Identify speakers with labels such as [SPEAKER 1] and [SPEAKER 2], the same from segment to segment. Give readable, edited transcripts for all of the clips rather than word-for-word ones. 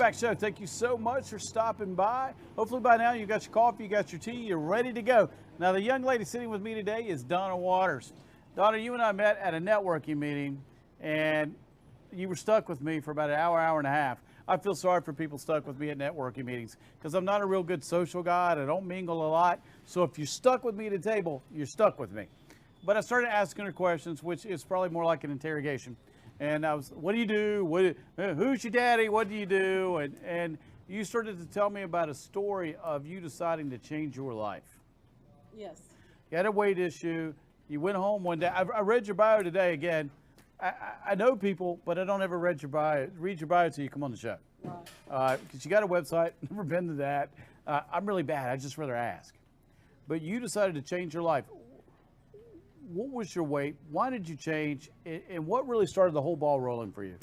[SPEAKER 1] back show. Thank you so much for stopping by. Hopefully by now you got your coffee, you got your tea, you're ready to go. Now the young lady sitting with me today is Donna Waters. Donna, you and I met at a networking meeting, and you were stuck with me for about an hour, hour and a half. I feel sorry for people stuck with me at networking meetings because I'm not a real good social guy and I don't mingle a lot. So if you're stuck with me at a table, you're stuck with me. But I started asking her questions, which is probably more like an interrogation. And I was, what do you do? Who's your daddy? What do you do? And you started to tell me about a story of you deciding to change your life.
[SPEAKER 2] Yes.
[SPEAKER 1] You had a weight issue. You went home one day. I read your bio today again. I know people, but I don't ever read your bio till you come on the show.
[SPEAKER 2] Right.
[SPEAKER 1] Because you got a website. Never been to that. I'm really bad. I'd just rather ask. But you decided to change your life. What was your weight? Why did you change? And what really started the whole ball rolling for you?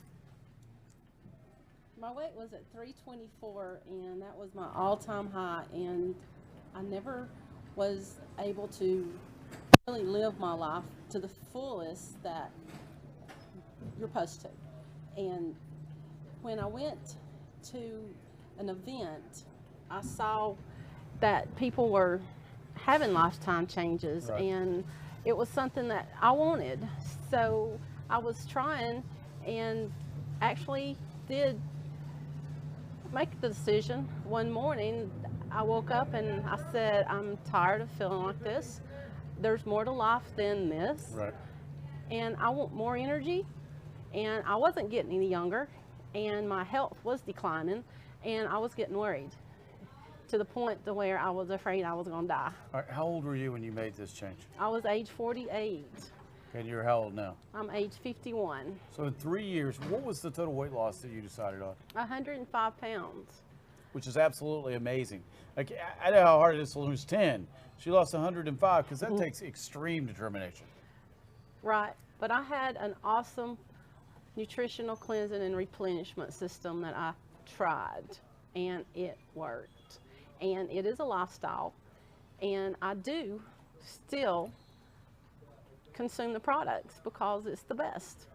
[SPEAKER 2] My weight was at 324, and that was my all-time high. And I never was able to really live my life to the fullest that you're supposed to. And when I went to an event, I saw that people were having lifetime changes,
[SPEAKER 1] right.
[SPEAKER 2] And it was something that I wanted. So I was trying and actually did make the decision. One morning I woke up and I said, I'm tired of feeling like this. There's more to life than this.
[SPEAKER 1] Right.
[SPEAKER 2] And I want more energy. And I wasn't getting any younger, and my health was declining, and I was getting worried to the point to where I was afraid I was going to die.
[SPEAKER 1] All right, how old were you when you made this change?
[SPEAKER 2] I was age 48.
[SPEAKER 1] And you're how old now?
[SPEAKER 2] I'm age 51.
[SPEAKER 1] So in 3 years, what was the total weight loss that you decided on?
[SPEAKER 2] 105 pounds.
[SPEAKER 1] Which is absolutely amazing. Like, I know how hard it is to lose 10. She lost 105 because that takes extreme determination.
[SPEAKER 2] Right, but I had an awesome nutritional cleansing and replenishment system that I tried, and it worked. And it is a lifestyle, and I do still consume the products because it's the best.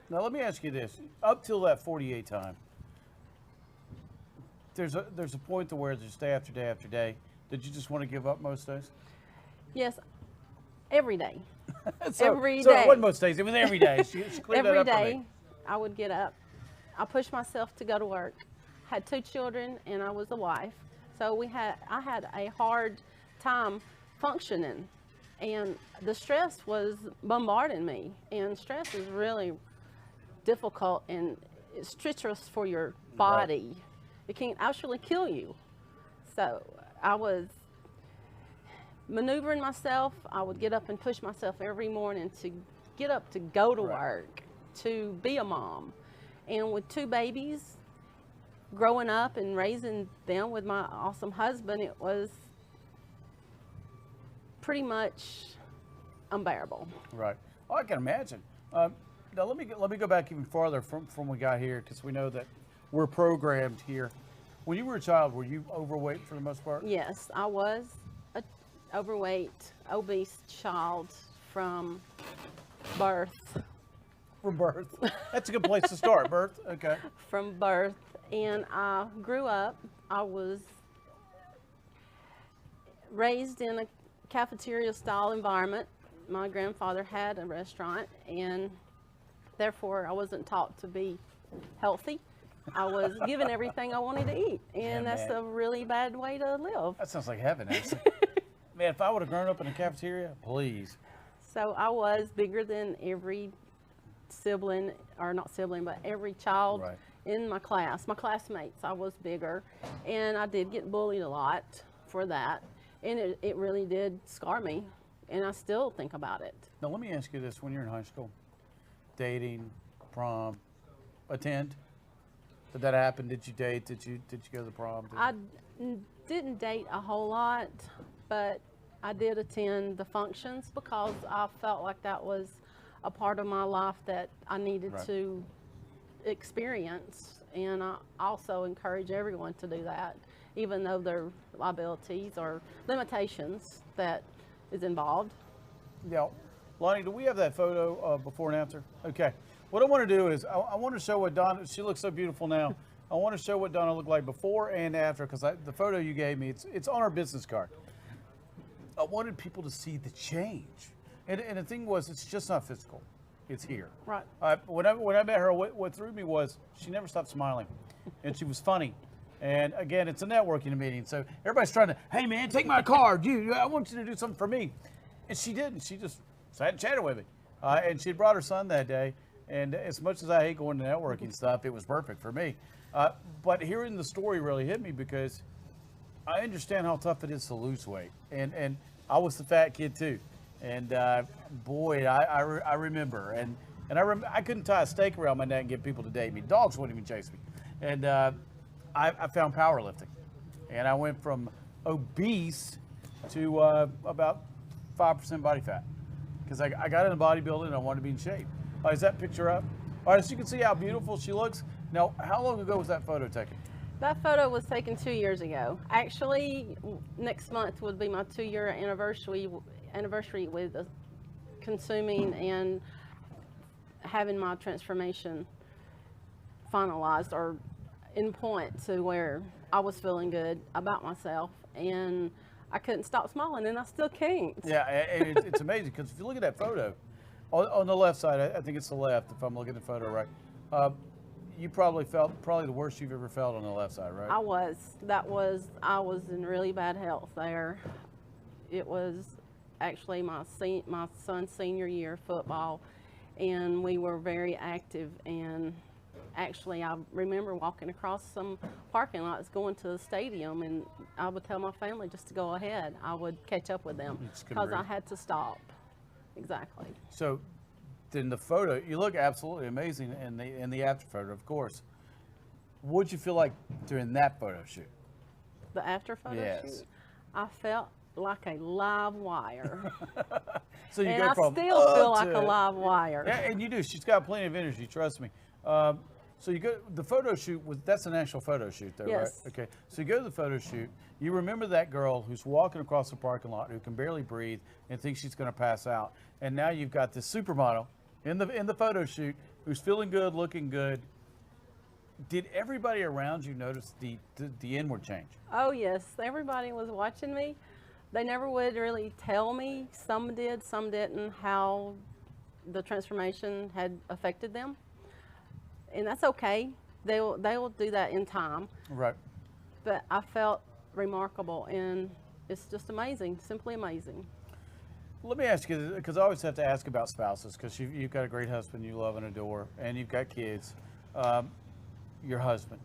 [SPEAKER 1] Now let me ask you this: up till that 48 time, there's a point to where just day after day after day, did you just want to give up most days?
[SPEAKER 2] Yes, every day.
[SPEAKER 1] So
[SPEAKER 2] Every
[SPEAKER 1] it
[SPEAKER 2] day.
[SPEAKER 1] wasn't most days; it was every day. She cleared that
[SPEAKER 2] Every
[SPEAKER 1] up for
[SPEAKER 2] day
[SPEAKER 1] me.
[SPEAKER 2] I would get up. I pushed myself to go to work. Had 2 children, and I was a wife. So I had a hard time functioning, and the stress was bombarding me. And stress is really difficult, and it's treacherous for your body. Right. It can actually kill you. So I was maneuvering myself. I would get up and push myself every morning to get up to go to work, to be a mom. And with 2 babies, growing up and raising them with my awesome husband, it was pretty much unbearable.
[SPEAKER 1] Right. Oh, I can imagine. Now let me go back even farther from we got here, because we know that we're programmed here. When you were a child, were you overweight for the most part?
[SPEAKER 2] Yes, I was an overweight, obese child from birth.
[SPEAKER 1] From birth. That's a good place to start. Birth. Okay.
[SPEAKER 2] From birth. And I grew up. I was raised in a cafeteria style environment. My grandfather had a restaurant, and therefore I wasn't taught to be healthy. I was given everything I wanted to eat, and that's a really bad way to live.
[SPEAKER 1] That sounds like heaven, actually. Man, if I would have grown up in a cafeteria, please.
[SPEAKER 2] So I was bigger than every sibling, or not sibling, but every child in my class. My classmates, I was bigger, and I did get bullied a lot for that, and it really did scar me, and I still think about it.
[SPEAKER 1] Now let me ask you this: when you're in high school, dating, prom, attend? Did that happen? Did you date? Did you go to the prom?
[SPEAKER 2] I didn't date a whole lot, but I did attend the functions because I felt like that was a part of my life that I needed to experience. And I also encourage everyone to do that, even though there are liabilities or limitations that is involved.
[SPEAKER 1] Yeah. Lonnie, do we have that photo before and after? Okay. What I want to do is I want to show what Donna, she looks so beautiful now. I want to show what Donna looked like before and after, because the photo you gave me, it's on our business card. I wanted people to see the change. And the thing was, it's just not physical. It's here.
[SPEAKER 2] Right.
[SPEAKER 1] When I met her, what threw me was she never stopped smiling. And she was funny. And again, it's a networking meeting. So everybody's trying to, hey man, take my card. I want you to do something for me. And she didn't. She just sat and chatted with me. And she had brought her son that day. And as much as I hate going to networking stuff, it was perfect for me. But hearing the story really hit me because I understand how tough it is to lose weight. And I was the fat kid too. And boy, I remember. And I couldn't tie a stake around my neck and get people to date me. Dogs wouldn't even chase me. And I found powerlifting. And I went from obese to about 5% body fat. Because I got into bodybuilding and I wanted to be in shape. Is that picture up? All right, so you can see how beautiful she looks. Now, how long ago was that photo taken?
[SPEAKER 2] That photo was taken 2 years ago. Actually, next month would be my 2-year anniversary with consuming and having my transformation finalized or in point to where I was feeling good about myself and I couldn't stop smiling and I still can't.
[SPEAKER 1] Yeah, and it's amazing because if you look at that photo, on the left side, I think it's the left if I'm looking at the photo right, you probably felt the worst you've ever felt on the left side, right?
[SPEAKER 2] I was in really bad health there. It was actually my son's senior year of football, and we were very active. And actually, I remember walking across some parking lots going to the stadium, and I would tell my family just to go ahead. I would catch up with them because I had to stop. Exactly.
[SPEAKER 1] So, then the photo, you look absolutely amazing in the after photo, of course. What'd you feel like during that photo shoot?
[SPEAKER 2] The after photo
[SPEAKER 1] yes.
[SPEAKER 2] shoot? I felt like a live wire.
[SPEAKER 1] So you
[SPEAKER 2] and
[SPEAKER 1] go
[SPEAKER 2] I
[SPEAKER 1] from
[SPEAKER 2] still feel like a live wire.
[SPEAKER 1] Yeah, and you do. She's got plenty of energy, trust me. So you go, the photo shoot, that's an actual photo shoot though,
[SPEAKER 2] yes.
[SPEAKER 1] right? Okay, so you go to the photo shoot, you remember that girl who's walking across the parking lot who can barely breathe and thinks she's gonna pass out. And now you've got this supermodel in the photo shoot who's feeling good, looking good. Did everybody around you notice the inward change?
[SPEAKER 2] Oh yes, everybody was watching me. They never would really tell me, some did, some didn't, how the transformation had affected them. And that's okay. They will do that in time.
[SPEAKER 1] Right.
[SPEAKER 2] But I felt remarkable, and it's just amazing, simply amazing.
[SPEAKER 1] Let me ask you, because I always have to ask about spouses, because you've got a great husband you love and adore, and you've got kids. Your husband,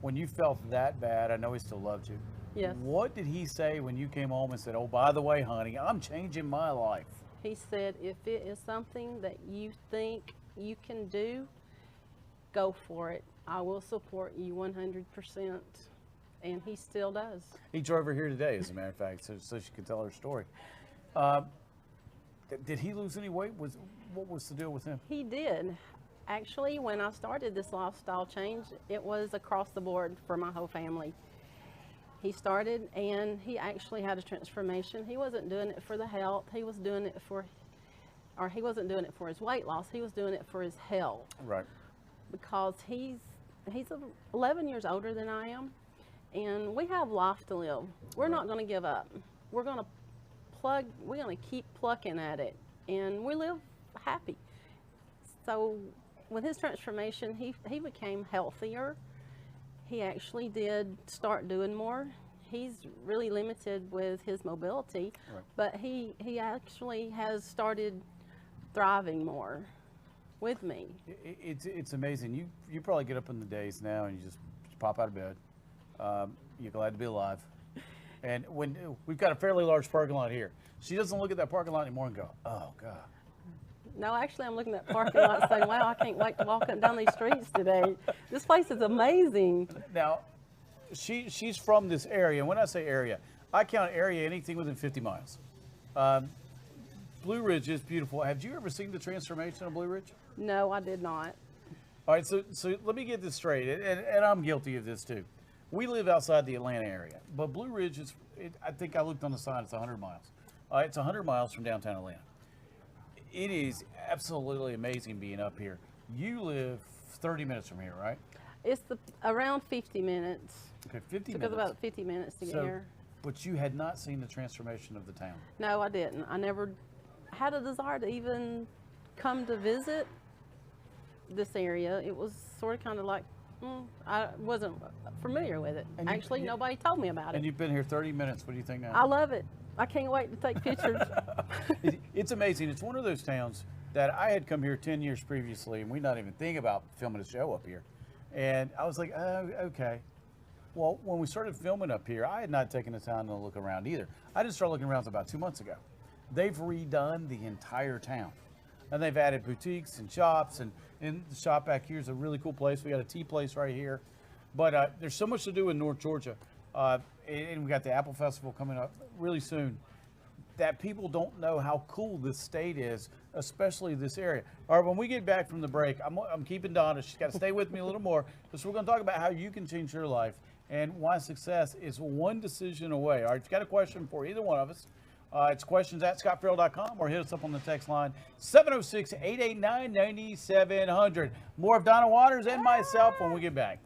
[SPEAKER 1] when you felt that bad, I know he still loved you.
[SPEAKER 2] Yes.
[SPEAKER 1] What did he say when you came home and said, oh, by the way, honey, I'm changing my life?
[SPEAKER 2] He said, if it is something that you think you can do, go for it. I will support you 100%. And he still does.
[SPEAKER 1] He drove her here today, as a matter of fact, so she could tell her story. Did he lose any weight? What was the deal with him?
[SPEAKER 2] He did. Actually, when I started this lifestyle change, it was across the board for my whole family. He started and he actually had a transformation. He wasn't doing it for the health. He was doing it he wasn't doing it for his weight loss. He was doing it for his health.
[SPEAKER 1] Right.
[SPEAKER 2] Because he's 11 years older than I am, and we have life to live. We're not going to give up. We're going to keep plucking at it, and we live happy. So with his transformation, he became healthier. He actually did start doing more. He's really limited with his mobility, right. But he actually has started thriving more with me.
[SPEAKER 1] It's amazing. You probably get up in the days now and you just pop out of bed. You're glad to be alive. And when we've got a fairly large parking lot here, she doesn't look at that parking lot anymore and go, oh God.
[SPEAKER 2] No, actually, I'm looking at the parking lot saying, wow, I can't wait to walk up down these streets today. This place is amazing.
[SPEAKER 1] Now, she's from this area. And when I say area, I count area anything within 50 miles. Blue Ridge is beautiful. Have you ever seen the transformation of Blue Ridge?
[SPEAKER 2] No, I did not.
[SPEAKER 1] All right, so let me get this straight, and I'm guilty of this too. We live outside the Atlanta area, but Blue Ridge is, I think I looked on the sign, it's 100 miles. It's 100 miles from downtown Atlanta. It is absolutely amazing being up here. You live 30 minutes from here, right?
[SPEAKER 2] It's around 50 minutes.
[SPEAKER 1] Okay, 50
[SPEAKER 2] Took
[SPEAKER 1] minutes.
[SPEAKER 2] us about 50 minutes to get here.
[SPEAKER 1] But you had not seen the transformation of the town.
[SPEAKER 2] No, I didn't. I never had a desire to even come to visit this area. It was sort of kind of like, I wasn't familiar with it.
[SPEAKER 1] And
[SPEAKER 2] Actually, nobody told me about
[SPEAKER 1] And
[SPEAKER 2] it.
[SPEAKER 1] you've been here 30 minutes. What do you think now?
[SPEAKER 2] I love it. I can't wait to take pictures.
[SPEAKER 1] It's amazing. It's one of those towns that I had come here 10 years previously, and we not even think about filming a show up here. And I was like, oh, okay. Well, when we started filming up here, I had not taken the time to look around either. I didn't start looking around about 2 months ago. They've redone the entire town. And they've added boutiques and shops, and the shop back here is a really cool place. We got a tea place right here. But there's so much to do in North Georgia. And we got the Apple Festival coming up really soon, that people don't know how cool this state is, especially this area. All right, when we get back from the break, I'm keeping Donna. She's got to stay with me a little more, because we're going to talk about how you can change your life and why success is one decision away. All right, if you've got a question for either one of us, it's questions at scottferrell.com, or hit us up on the text line 706-889-9700. More of Donna Waters and myself when we get back.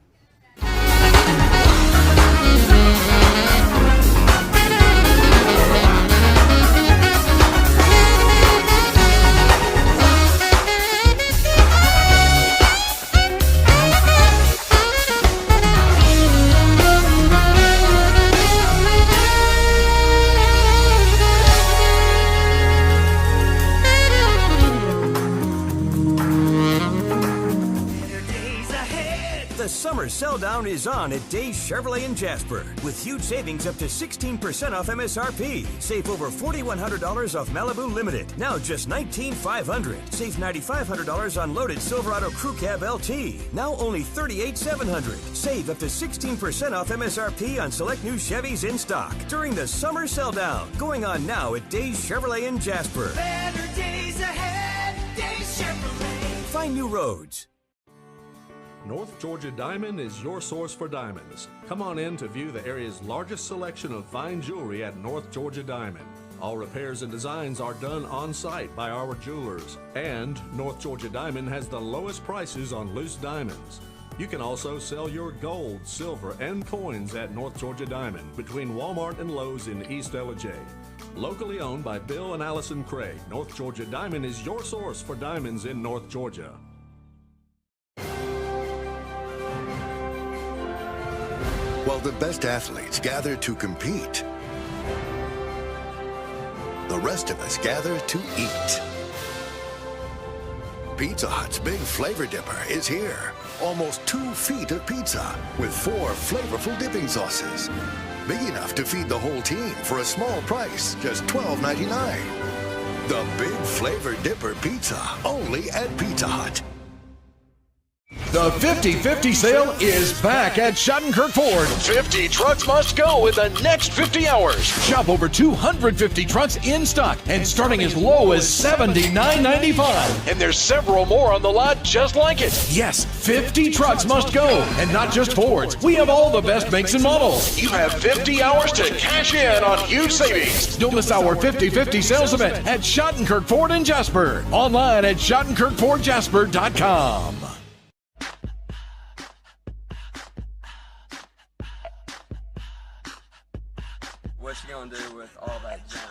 [SPEAKER 3] The summer sell-down is on at Days Chevrolet in Jasper with huge savings up to 16% off MSRP. Save over $4,100 off Malibu Limited, now just $19,500. Save $9,500 on loaded Silverado Crew Cab LT, now only $38,700. Save up to 16% off MSRP on select new Chevys in stock during the summer sell-down. Going on now at Days Chevrolet in Jasper.
[SPEAKER 4] Better days ahead, Days Chevrolet.
[SPEAKER 3] Find new roads.
[SPEAKER 5] North Georgia Diamond is your source for diamonds. Come on in to view the area's largest selection of fine jewelry at North Georgia Diamond. All repairs and designs are done on site by our jewelers. And North Georgia Diamond has the lowest prices on loose diamonds. You can also sell your gold, silver, and coins at North Georgia Diamond between Walmart and Lowe's in East Ellijay. Locally owned by Bill and Allison Craig, North Georgia Diamond is your source for diamonds in North Georgia.
[SPEAKER 6] While the best athletes gather to compete, the rest of us gather to eat. Pizza Hut's Big Flavor Dipper is here. Almost 2 feet of pizza with 4 flavorful dipping sauces. Big enough to feed the whole team for a small price, just $12.99. The Big Flavor Dipper Pizza, only at Pizza Hut.
[SPEAKER 7] The 50-50 sale is back at Schottenkirk Ford. 50 trucks must go in the next 50 hours. Shop over 250 trucks in stock and starting as low as $79.95. And there's several more on the lot just like it. Yes, 50 trucks must go, and not just Fords. We have all the best makes and models. You have 50 hours to cash in on huge savings. Don't miss our 50-50 sales event at Schottenkirk Ford in Jasper. Online at SchottenkirkFordJasper.com.
[SPEAKER 8] What you gonna do with all that junk?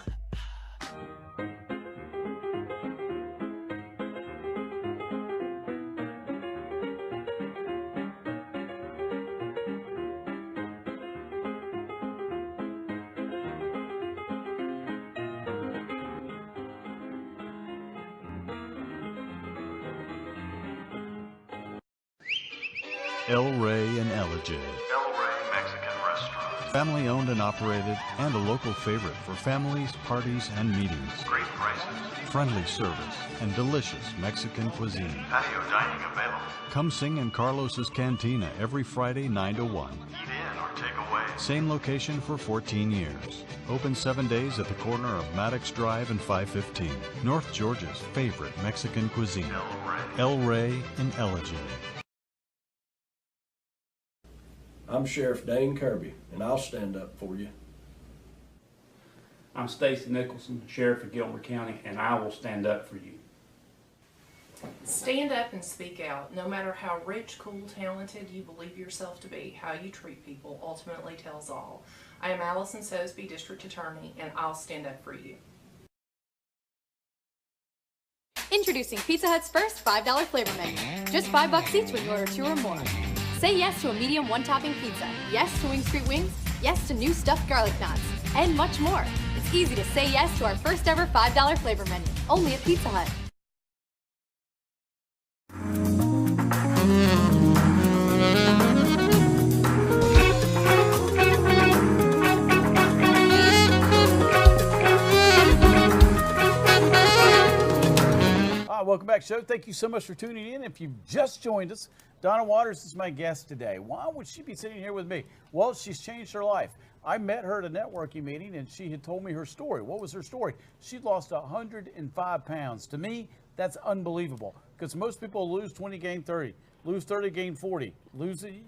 [SPEAKER 9] El Rey and Ellijay.
[SPEAKER 10] El Rey Mexican Restaurant.
[SPEAKER 9] Family owned and operated, and a local favorite for families, parties, and meetings.
[SPEAKER 10] Great prices.
[SPEAKER 9] Friendly service and delicious Mexican cuisine.
[SPEAKER 10] Patio dining available.
[SPEAKER 9] Come sing in Carlos's Cantina every Friday 9 to 1.
[SPEAKER 10] Eat in or take away.
[SPEAKER 9] Same location for 14 years. Open 7 days at the corner of Maddox Drive and 515. North Georgia's favorite Mexican cuisine. El Rey and Ellijay.
[SPEAKER 11] I'm Sheriff Dane Kirby, and I'll stand up for you.
[SPEAKER 12] I'm Stacy Nicholson, Sheriff of Gilmer County, and I will stand up for you. Stand up and speak out. No matter how rich, cool, talented you believe yourself to be, how you treat people ultimately tells all. I am Allison Sosby, District Attorney, and I'll stand up for you.
[SPEAKER 13] Introducing Pizza Hut's first $5 flavor menu. Just $5 each when you order 2 or more. Say yes to a medium one-topping pizza. Yes to Wing Street Wings. Yes to new stuffed garlic knots. And much more. It's easy to say yes to our first ever $5 flavor menu. Only at Pizza Hut.
[SPEAKER 1] Welcome back, show. Thank you so much for tuning in. If you've just joined us, Donna Waters is my guest today. Why would she be sitting here with me? Well, she's changed her life. I met her at a networking meeting, and she had told me her story. What was her story? She'd lost 105 pounds. To me, that's unbelievable, because most people lose 20, gain 30. Lose 30, gain 40.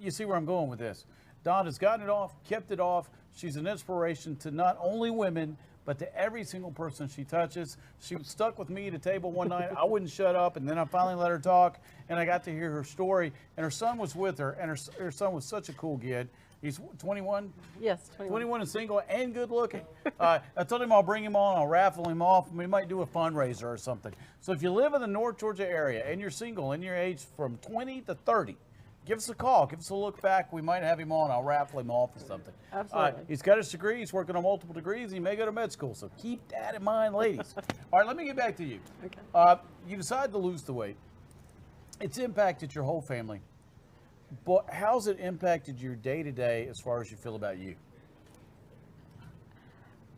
[SPEAKER 1] You see where I'm going with this. Donna's gotten it off, kept it off. She's an inspiration to not only women, but to every single person she touches. She was stuck with me at a table one night. I wouldn't shut up, and then I finally let her talk, and I got to hear her story. And her son was with her, and her son was such a cool kid. He's 21?
[SPEAKER 2] Yes, 21.
[SPEAKER 1] 21 and single and good looking. I told him I'll bring him on, I'll raffle him off, and we might do a fundraiser or something. So if you live in the North Georgia area and you're single and you're aged from 20 to 30, give us a call. Give us a look back. We might have him on. I'll raffle him off or something.
[SPEAKER 2] Absolutely.
[SPEAKER 1] He's got his degree. He's working on multiple degrees. He may go to med school. So keep that in mind, ladies. All right, let me get back to you.
[SPEAKER 2] Okay.
[SPEAKER 1] You decide to lose the weight. It's impacted your whole family. But how's it impacted your day-to-day as far as you feel about you?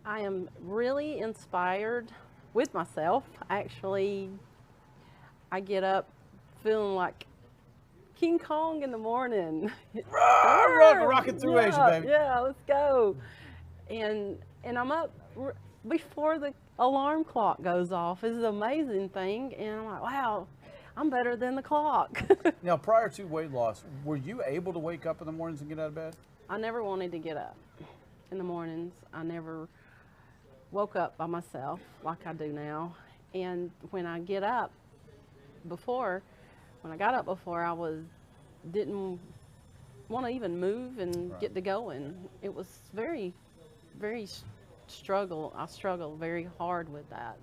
[SPEAKER 2] I am really inspired with myself. Actually, I get up feeling like King Kong in the morning.
[SPEAKER 1] Rocking through Asia, baby.
[SPEAKER 2] Yeah, let's go. And I'm up before the alarm clock goes off. It's an amazing thing. And I'm like, wow, I'm better than the clock.
[SPEAKER 1] Now, prior to weight loss, were you able to wake up in the mornings and get out of bed?
[SPEAKER 2] I never wanted to get up in the mornings. I never woke up by myself like I do now. And when I get up when I got up before, didn't want to even move and get to going. It was very, very struggle. I struggled very hard with that.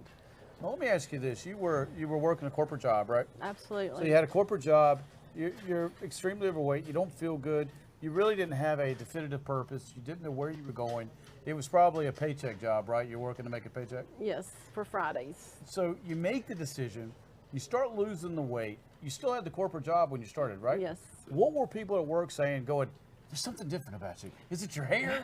[SPEAKER 1] Well, let me ask you this: you were working a corporate job, right?
[SPEAKER 2] Absolutely.
[SPEAKER 1] So you had a corporate job. You're extremely overweight. You don't feel good. You really didn't have a definitive purpose. You didn't know where you were going. It was probably a paycheck job, right? You're working to make a paycheck.
[SPEAKER 2] Yes, for Fridays.
[SPEAKER 1] So you make the decision. You start losing the weight. You still had the corporate job when you started, right?
[SPEAKER 2] Yes.
[SPEAKER 1] What were people at work saying, going, there's something different about you? Is it your hair?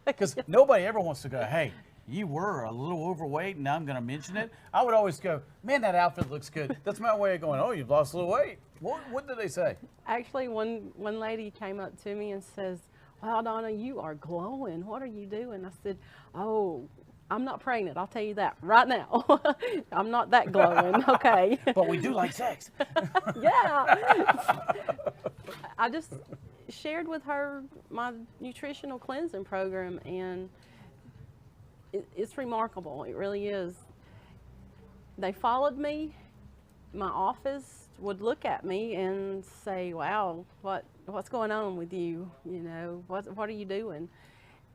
[SPEAKER 1] Because nobody ever wants to go, hey, you were a little overweight and now I'm going to mention it. I would always go, man, that outfit looks good. That's my way of going, oh, you've lost a little weight. What did they say?
[SPEAKER 2] Actually, one lady came up to me and says, wow, Donna, you are glowing. What are you doing? I said, oh, I'm not pregnant. I'll tell you that right now. I'm not that glowing, okay?
[SPEAKER 1] But we do like sex.
[SPEAKER 2] Yeah. I just shared with her my nutritional cleansing program, and it's remarkable. It really is. They followed me. My office would look at me and say, wow, what's going on with you? You know, what are you doing?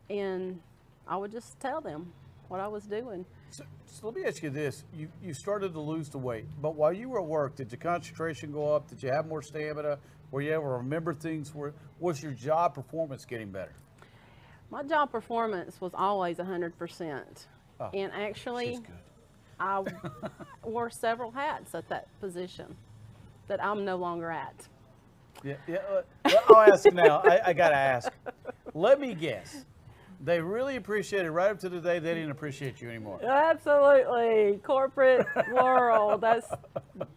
[SPEAKER 2] And I would just tell them what I was doing.
[SPEAKER 1] So let me ask you this. You started to lose the weight, but while you were at work, did your concentration go up? Did you have more stamina? Were you able to remember things? Was your job performance getting better?
[SPEAKER 2] My job performance was always 100%.
[SPEAKER 1] Oh,
[SPEAKER 2] and actually, I wore several hats at that position that I'm no longer at.
[SPEAKER 1] Yeah. I'll ask now. I got to ask. Let me guess. They really appreciate it right up to the day they didn't appreciate you anymore.
[SPEAKER 2] Absolutely. Corporate world. That's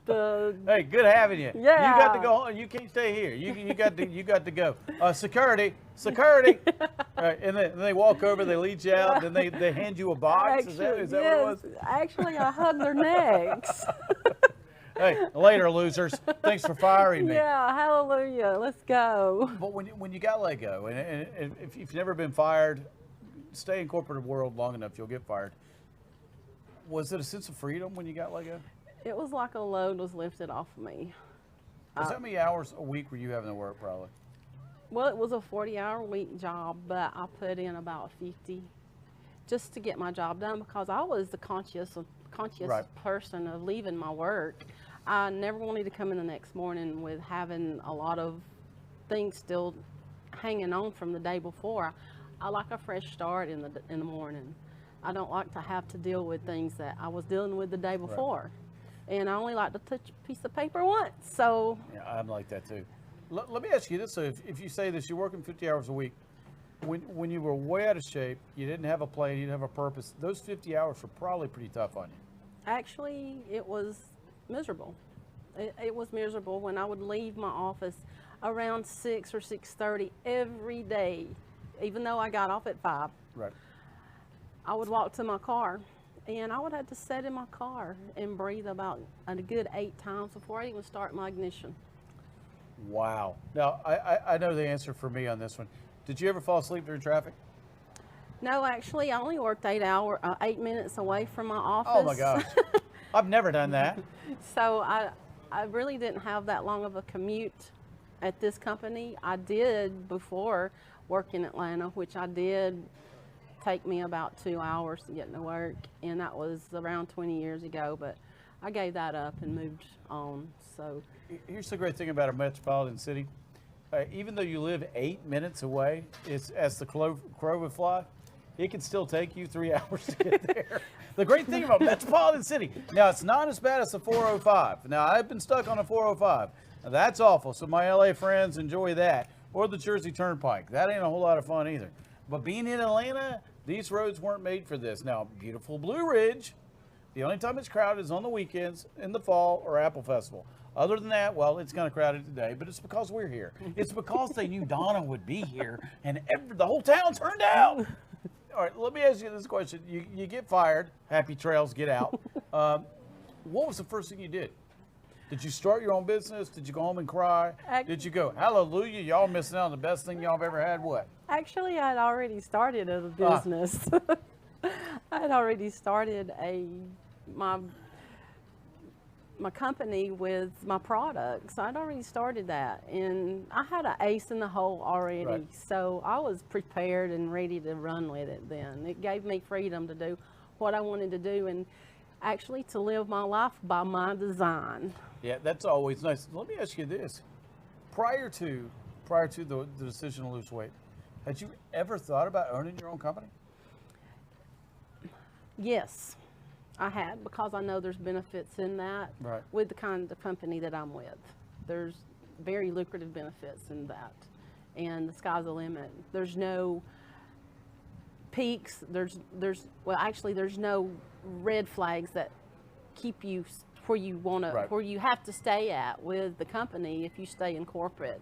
[SPEAKER 2] the...
[SPEAKER 1] Hey, good having you.
[SPEAKER 2] Yeah.
[SPEAKER 1] You got to go home. You can't stay here. You got to go. Security. Right, and then they walk over, they lead you out, then they hand you a box. Is that what it was?
[SPEAKER 2] Actually, I hugged their necks.
[SPEAKER 1] Hey, later, losers. Thanks for firing me.
[SPEAKER 2] Yeah, hallelujah. Let's go.
[SPEAKER 1] But when you got let go, and if you've never been fired, stay in corporate world long enough, you'll get fired. Was it a sense of freedom when you got let go?
[SPEAKER 2] It was like a load was lifted off of me.
[SPEAKER 1] How many hours a week were you having to work, probably?
[SPEAKER 2] Well, it was a 40-hour week job, but I put in about 50 just to get my job done because I was the conscious person of leaving my work. I never wanted to come in the next morning with having a lot of things still hanging on from the day before. I like a fresh start in the morning. I don't like to have to deal with things that I was dealing with the day before. And I only like to touch a piece of paper once, so.
[SPEAKER 1] Yeah, I'm like that too. Let me ask you this, so if you say this, you're working 50 hours a week, when you were way out of shape, you didn't have a plan, you didn't have a purpose, those 50 hours were probably pretty tough on you.
[SPEAKER 2] Actually, it was miserable. It was miserable when I would leave my office around 6 or 6:30 every day, even though I got off at 5.
[SPEAKER 1] Right.
[SPEAKER 2] I would walk to my car, and I would have to sit in my car and breathe about a good 8 times before I even start my ignition.
[SPEAKER 1] Wow. Now, I know the answer for me on this one. Did you ever fall asleep during traffic?
[SPEAKER 2] No, actually, I only worked 8 minutes away from my office.
[SPEAKER 1] Oh my gosh. I've never done that.
[SPEAKER 2] So I really didn't have that long of a commute at this company. I did before work in Atlanta, which I did take me about 2 hours to get to work, and that was around 20 years ago, but I gave that up and moved on. So
[SPEAKER 1] here's the great thing about a metropolitan city. Even though you live 8 minutes away, it's as the crow would fly, it can still take you 3 hours to get there. The great thing about metropolitan city, now it's not as bad as the 405. Now I've been stuck on a 405. Now, that's awful. So my LA friends enjoy that, or the Jersey Turnpike. That ain't a whole lot of fun either. But being in Atlanta, these roads weren't made for this. Now, beautiful Blue Ridge, the only time it's crowded is on the weekends, in the fall, or Apple Festival. Other than that, well, it's kind of crowded today, but it's because we're here. It's because they knew Donna would be here, and the whole town turned out. All right, let me ask you this question. You get fired. Happy trails, get out. What was the first thing you did? Did you start your own business? Did you go home and cry? Did you go, hallelujah, y'all missing out on the best thing y'all have ever had? What?
[SPEAKER 2] Actually, I'd already started a business. I'd already started my company with my products. I'd already started that, and I had an ace in the hole already. Right. So I was prepared and ready to run with it then. It gave me freedom to do what I wanted to do and actually to live my life by my design.
[SPEAKER 1] Yeah, that's always nice. Let me ask you this. Prior to the decision to lose weight, had you ever thought about owning your own company?
[SPEAKER 2] Yes, I had, because I know there's benefits in that with the kind of company that I'm with. There's very lucrative benefits in that, and the sky's the limit. There's no peaks. There's no red flags that keep you where you want to, where you have to stay at with the company if you stay in corporate,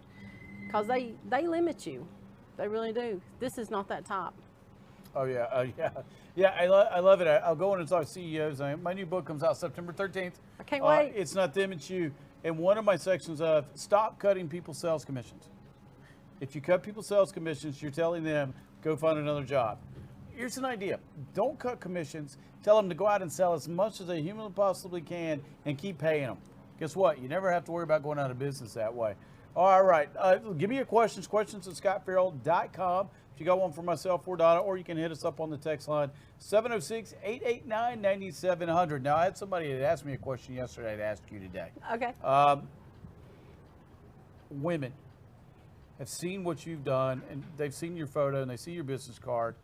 [SPEAKER 2] because they limit you. They really do. This is not that top.
[SPEAKER 1] Oh yeah, yeah. I love it. I'll go in and talk to CEOs. My new book comes out September 13th.
[SPEAKER 2] I can't wait.
[SPEAKER 1] It's not them, it's you. And one of my sections of stop cutting people's sales commissions. If you cut people's sales commissions, you're telling them go find another job. Here's an idea. Don't cut commissions. Tell them to go out and sell as much as they humanly possibly can and keep paying them. Guess what? You never have to worry about going out of business that way. All right. Give me your questions at scottferrell.com. If you got one for myself or Donna, or you can hit us up on the text line, 706-889-9700. Now, I had somebody that asked me a question yesterday to ask you today.
[SPEAKER 2] Okay.
[SPEAKER 1] Women have seen what you've done, and they've seen your photo, and they see your business card.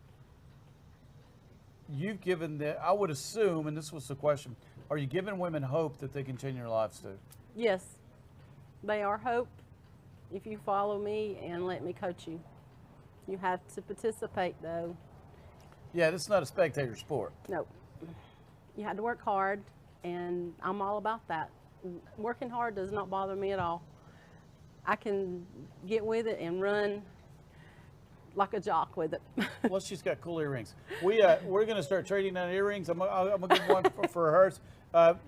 [SPEAKER 1] You've given them, I would assume, and this was the question, are you giving women hope that they can change their lives too?
[SPEAKER 2] Yes, they are hope if you follow me and let me coach you. You have to participate though.
[SPEAKER 1] Yeah, this is not a spectator sport.
[SPEAKER 2] No. You had to work hard, and I'm all about that. Working hard does not bother me at all. I can get with it and run like a jock with it.
[SPEAKER 1] Well, she's got cool earrings. We're going to start trading on earrings. I'm going to give one for hers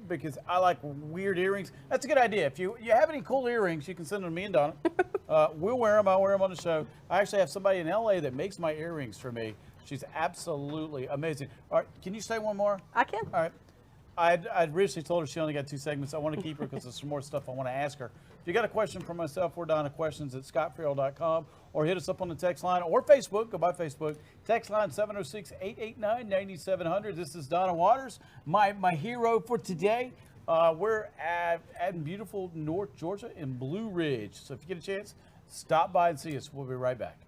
[SPEAKER 1] because I like weird earrings. That's a good idea. If you have any cool earrings, you can send them to me and Donna. We'll wear them. I'll wear them on the show. I actually have somebody in LA that makes my earrings for me. She's absolutely amazing. All right, can you say one more?
[SPEAKER 2] I can.
[SPEAKER 1] All right. I originally told her she only got 2 segments. I want to keep her because there's some more stuff I want to ask her. If you got a question for myself or Donna, questions at scottferrell.com, or hit us up on the text line or Facebook. Go by Facebook. Text line 706-889-9700. This is Donna Waters, my hero for today. We're at beautiful North Georgia in Blue Ridge. So if you get a chance, stop by and see us. We'll be right back.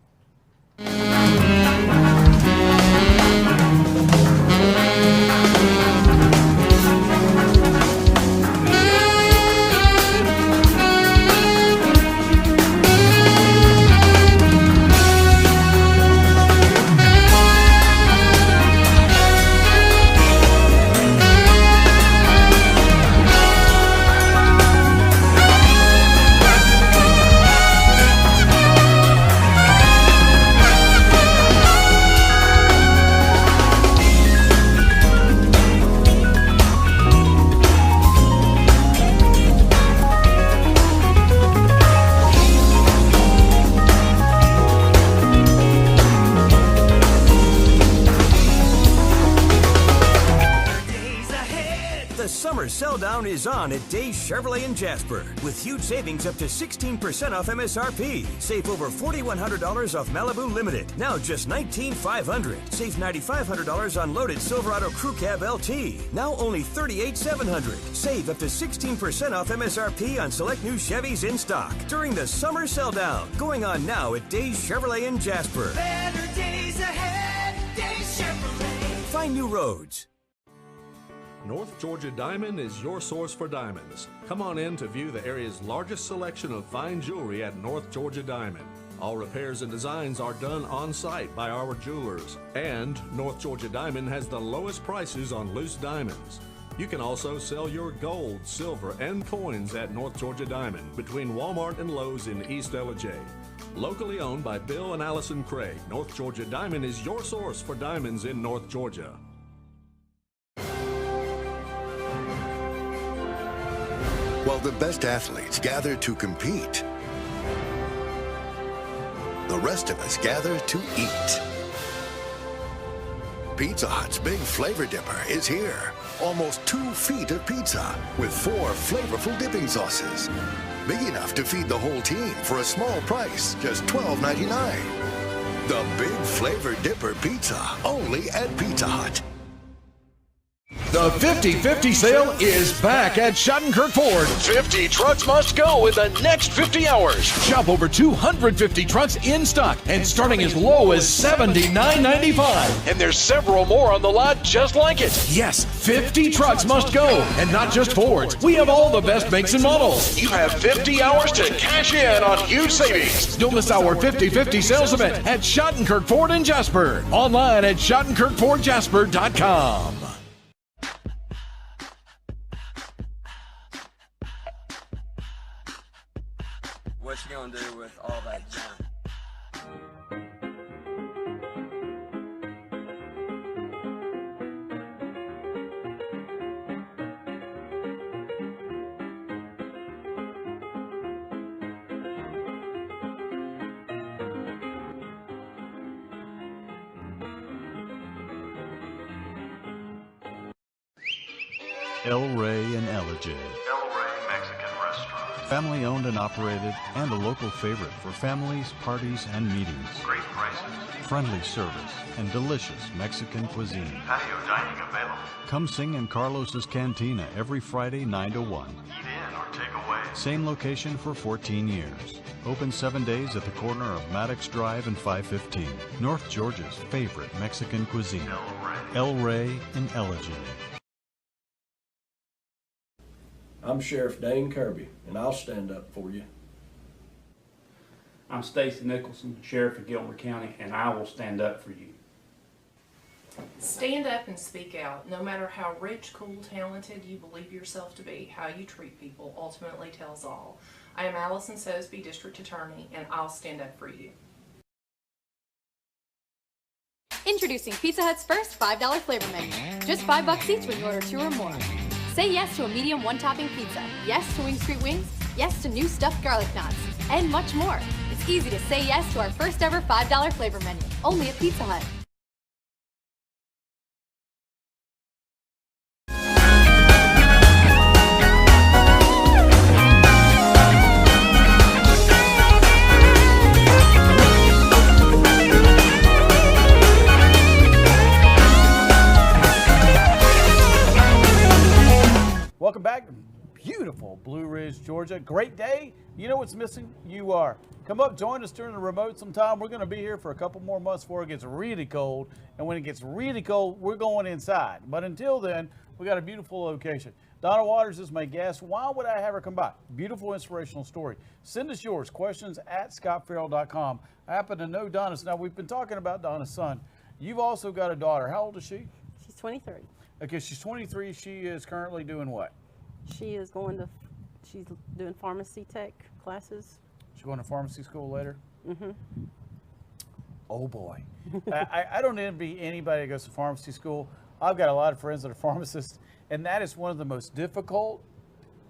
[SPEAKER 3] Sell-down is on at Days Chevrolet in Jasper with huge savings up to 16% off MSRP. Save over $4,100 off Malibu Limited. Now just $19,500. Save $9,500 on loaded Silverado Crew Cab LT. Now only $38,700. Save up to 16% off MSRP on select new Chevys in stock during the summer sell-down. Going on now at Days Chevrolet in Jasper.
[SPEAKER 4] Better days ahead, Days Chevrolet.
[SPEAKER 3] Find new roads.
[SPEAKER 5] North Georgia Diamond is your source for diamonds. Come on in to view the area's largest selection of fine jewelry at North Georgia Diamond. All repairs and designs are done on site by our jewelers. And North Georgia Diamond has the lowest prices on loose diamonds. You can also sell your gold, silver, and coins at North Georgia Diamond between Walmart and Lowe's in East LJ. Locally owned by Bill and Allison Craig, North Georgia Diamond is your source for diamonds in North Georgia.
[SPEAKER 6] While the best athletes gather to compete, the rest of us gather to eat. Pizza Hut's Big Flavor Dipper is here. Almost 2 feet of pizza with 4 flavorful dipping sauces. Big enough to feed the whole team for a small price, just $12.99. The Big Flavor Dipper Pizza, only at Pizza Hut.
[SPEAKER 7] The 50-50 sale is back at Schottenkirk Ford. 50 trucks must go in the next 50 hours. Shop over 250 trucks in stock and starting as low as $79.95. And there's several more on the lot just like it. Yes, 50 trucks must go, and not just Fords. We have all the best makes and models. You have 50 hours to cash in on huge savings. Don't miss our 50-50 sales event at Schottenkirk Ford in Jasper. Online at SchottenkirkFordJasper.com.
[SPEAKER 8] What you gonna do with all that junk?
[SPEAKER 9] El Rey and Ellijay.
[SPEAKER 10] El Rey Mexican Restaurant.
[SPEAKER 9] Family owned and operated, and a local favorite for families, parties, and meetings.
[SPEAKER 10] Great prices.
[SPEAKER 9] Friendly service and delicious Mexican cuisine.
[SPEAKER 10] Patio dining available.
[SPEAKER 9] Come sing in Carlos's Cantina every Friday 9 to 1.
[SPEAKER 10] Eat in or take away.
[SPEAKER 9] Same location for 14 years. Open 7 days at the corner of Maddox Drive and 515. North Georgia's favorite Mexican cuisine. El Rey and Ellijay.
[SPEAKER 11] I'm Sheriff Dane Kirby, and I'll stand up for you.
[SPEAKER 14] I'm Stacy Nicholson, Sheriff of Gilmer County, and I will stand up for you.
[SPEAKER 12] Stand up and speak out. No matter how rich, cool, talented you believe yourself to be, how you treat people ultimately tells all. I am Allison Sosby, District Attorney, and I'll stand up for you.
[SPEAKER 13] Introducing Pizza Hut's first $5 flavor menu. Just $5 each when you order 2 or more. Say yes to a medium 1-topping pizza. Yes to Wing Street Wings. Yes to new stuffed garlic knots. And much more. It's easy to say yes to our first ever $5 flavor menu. Only at Pizza Hut.
[SPEAKER 1] Georgia. Great day. You know what's missing? You are. Come up, join us during the remote sometime. We're going to be here for a couple more months before it gets really cold. And when it gets really cold, we're going inside. But until then, we got a beautiful location. Donna Waters is my guest. Why would I have her come by? Beautiful, inspirational story. Send us yours, questions at scottferrell.com. I happen to know Donna's. Now, we've been talking about Donna's son. You've also got a daughter. How old is she?
[SPEAKER 2] She's 23.
[SPEAKER 1] Okay, she's 23. She is currently doing what?
[SPEAKER 2] She's doing pharmacy tech classes.
[SPEAKER 1] She's going to pharmacy school later?
[SPEAKER 2] Mm-hmm.
[SPEAKER 1] Oh, boy. I don't envy anybody that goes to pharmacy school. I've got a lot of friends that are pharmacists, and that is one of the most difficult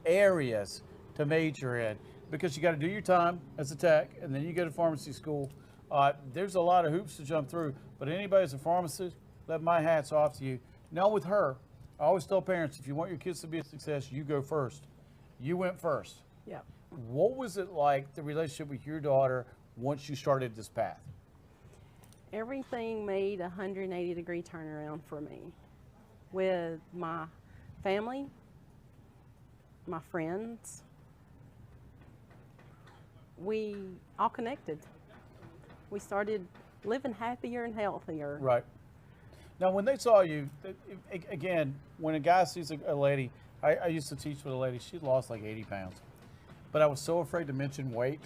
[SPEAKER 1] areas to major in because you got to do your time as a tech, and then you go to pharmacy school. There's a lot of hoops to jump through, but anybody that's a pharmacist, let my hats off to you. Now with her, I always tell parents, if you want your kids to be a success, you go first. You went first.
[SPEAKER 2] Yeah.
[SPEAKER 1] What was it like, the relationship with your daughter, once you started this path?
[SPEAKER 2] Everything made a 180-degree turnaround for me. With my family, my friends, we all connected. We started living happier and healthier.
[SPEAKER 1] Right. Now, when they saw you, again, when a guy sees a lady, I used to teach with a lady, she lost like 80 pounds. But I was so afraid to mention weight.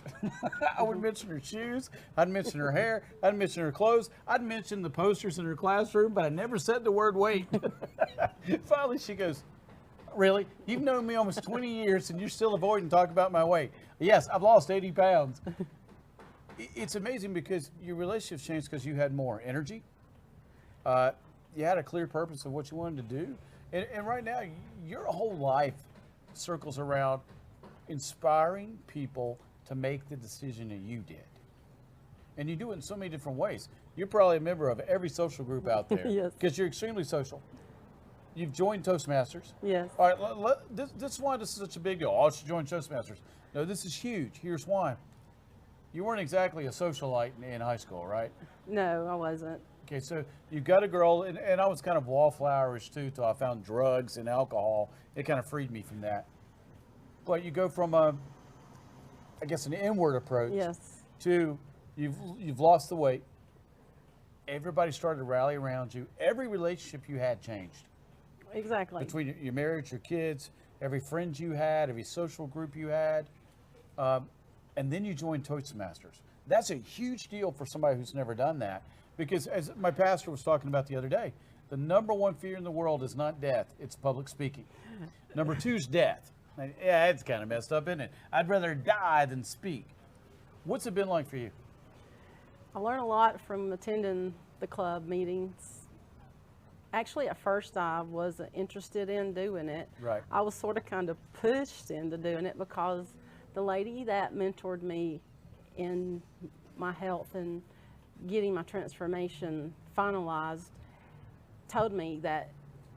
[SPEAKER 1] I would mention her shoes, I'd mention her hair, I'd mention her clothes, I'd mention the posters in her classroom, but I never said the word weight. Finally, she goes, really? You've known me almost 20 years and you're still avoiding talking about my weight. Yes, I've lost 80 pounds. It's amazing because your relationship changed because you had more energy. You had a clear purpose of what you wanted to do. And right now, your whole life circles around inspiring people to make the decision that you did. And you do it in so many different ways. You're probably a member of every social group out there.
[SPEAKER 2] Yes.
[SPEAKER 1] Because you're extremely social. You've joined Toastmasters.
[SPEAKER 2] Yes.
[SPEAKER 1] All right, this is why this is such a big deal. Oh, she joined Toastmasters. No, this is huge. Here's why. You weren't exactly a socialite in high school, right?
[SPEAKER 2] No, I wasn't.
[SPEAKER 1] Okay, so you've got a girl, and I was kind of wallflowerish too, till I found drugs and alcohol. It kind of freed me from that. But you go from I guess an inward approach to you've lost the weight. Everybody started to rally around you. Every relationship you had changed.
[SPEAKER 2] Exactly.
[SPEAKER 1] Between your marriage, your kids, every friend you had, every social group you had, and then you joined Toastmasters. That's a huge deal for somebody who's never done that, because as my pastor was talking about the other day, the number one fear in the world is not death; it's public speaking. Number two is death. Yeah, it's kind of messed up, isn't it? I'd rather die than speak. What's it been like for you?
[SPEAKER 2] I learned a lot from attending the club meetings. Actually, at first I wasn't interested in doing it.
[SPEAKER 1] Right.
[SPEAKER 2] I was sort of kind of pushed into doing it because the lady that mentored me in my health and getting my transformation finalized told me that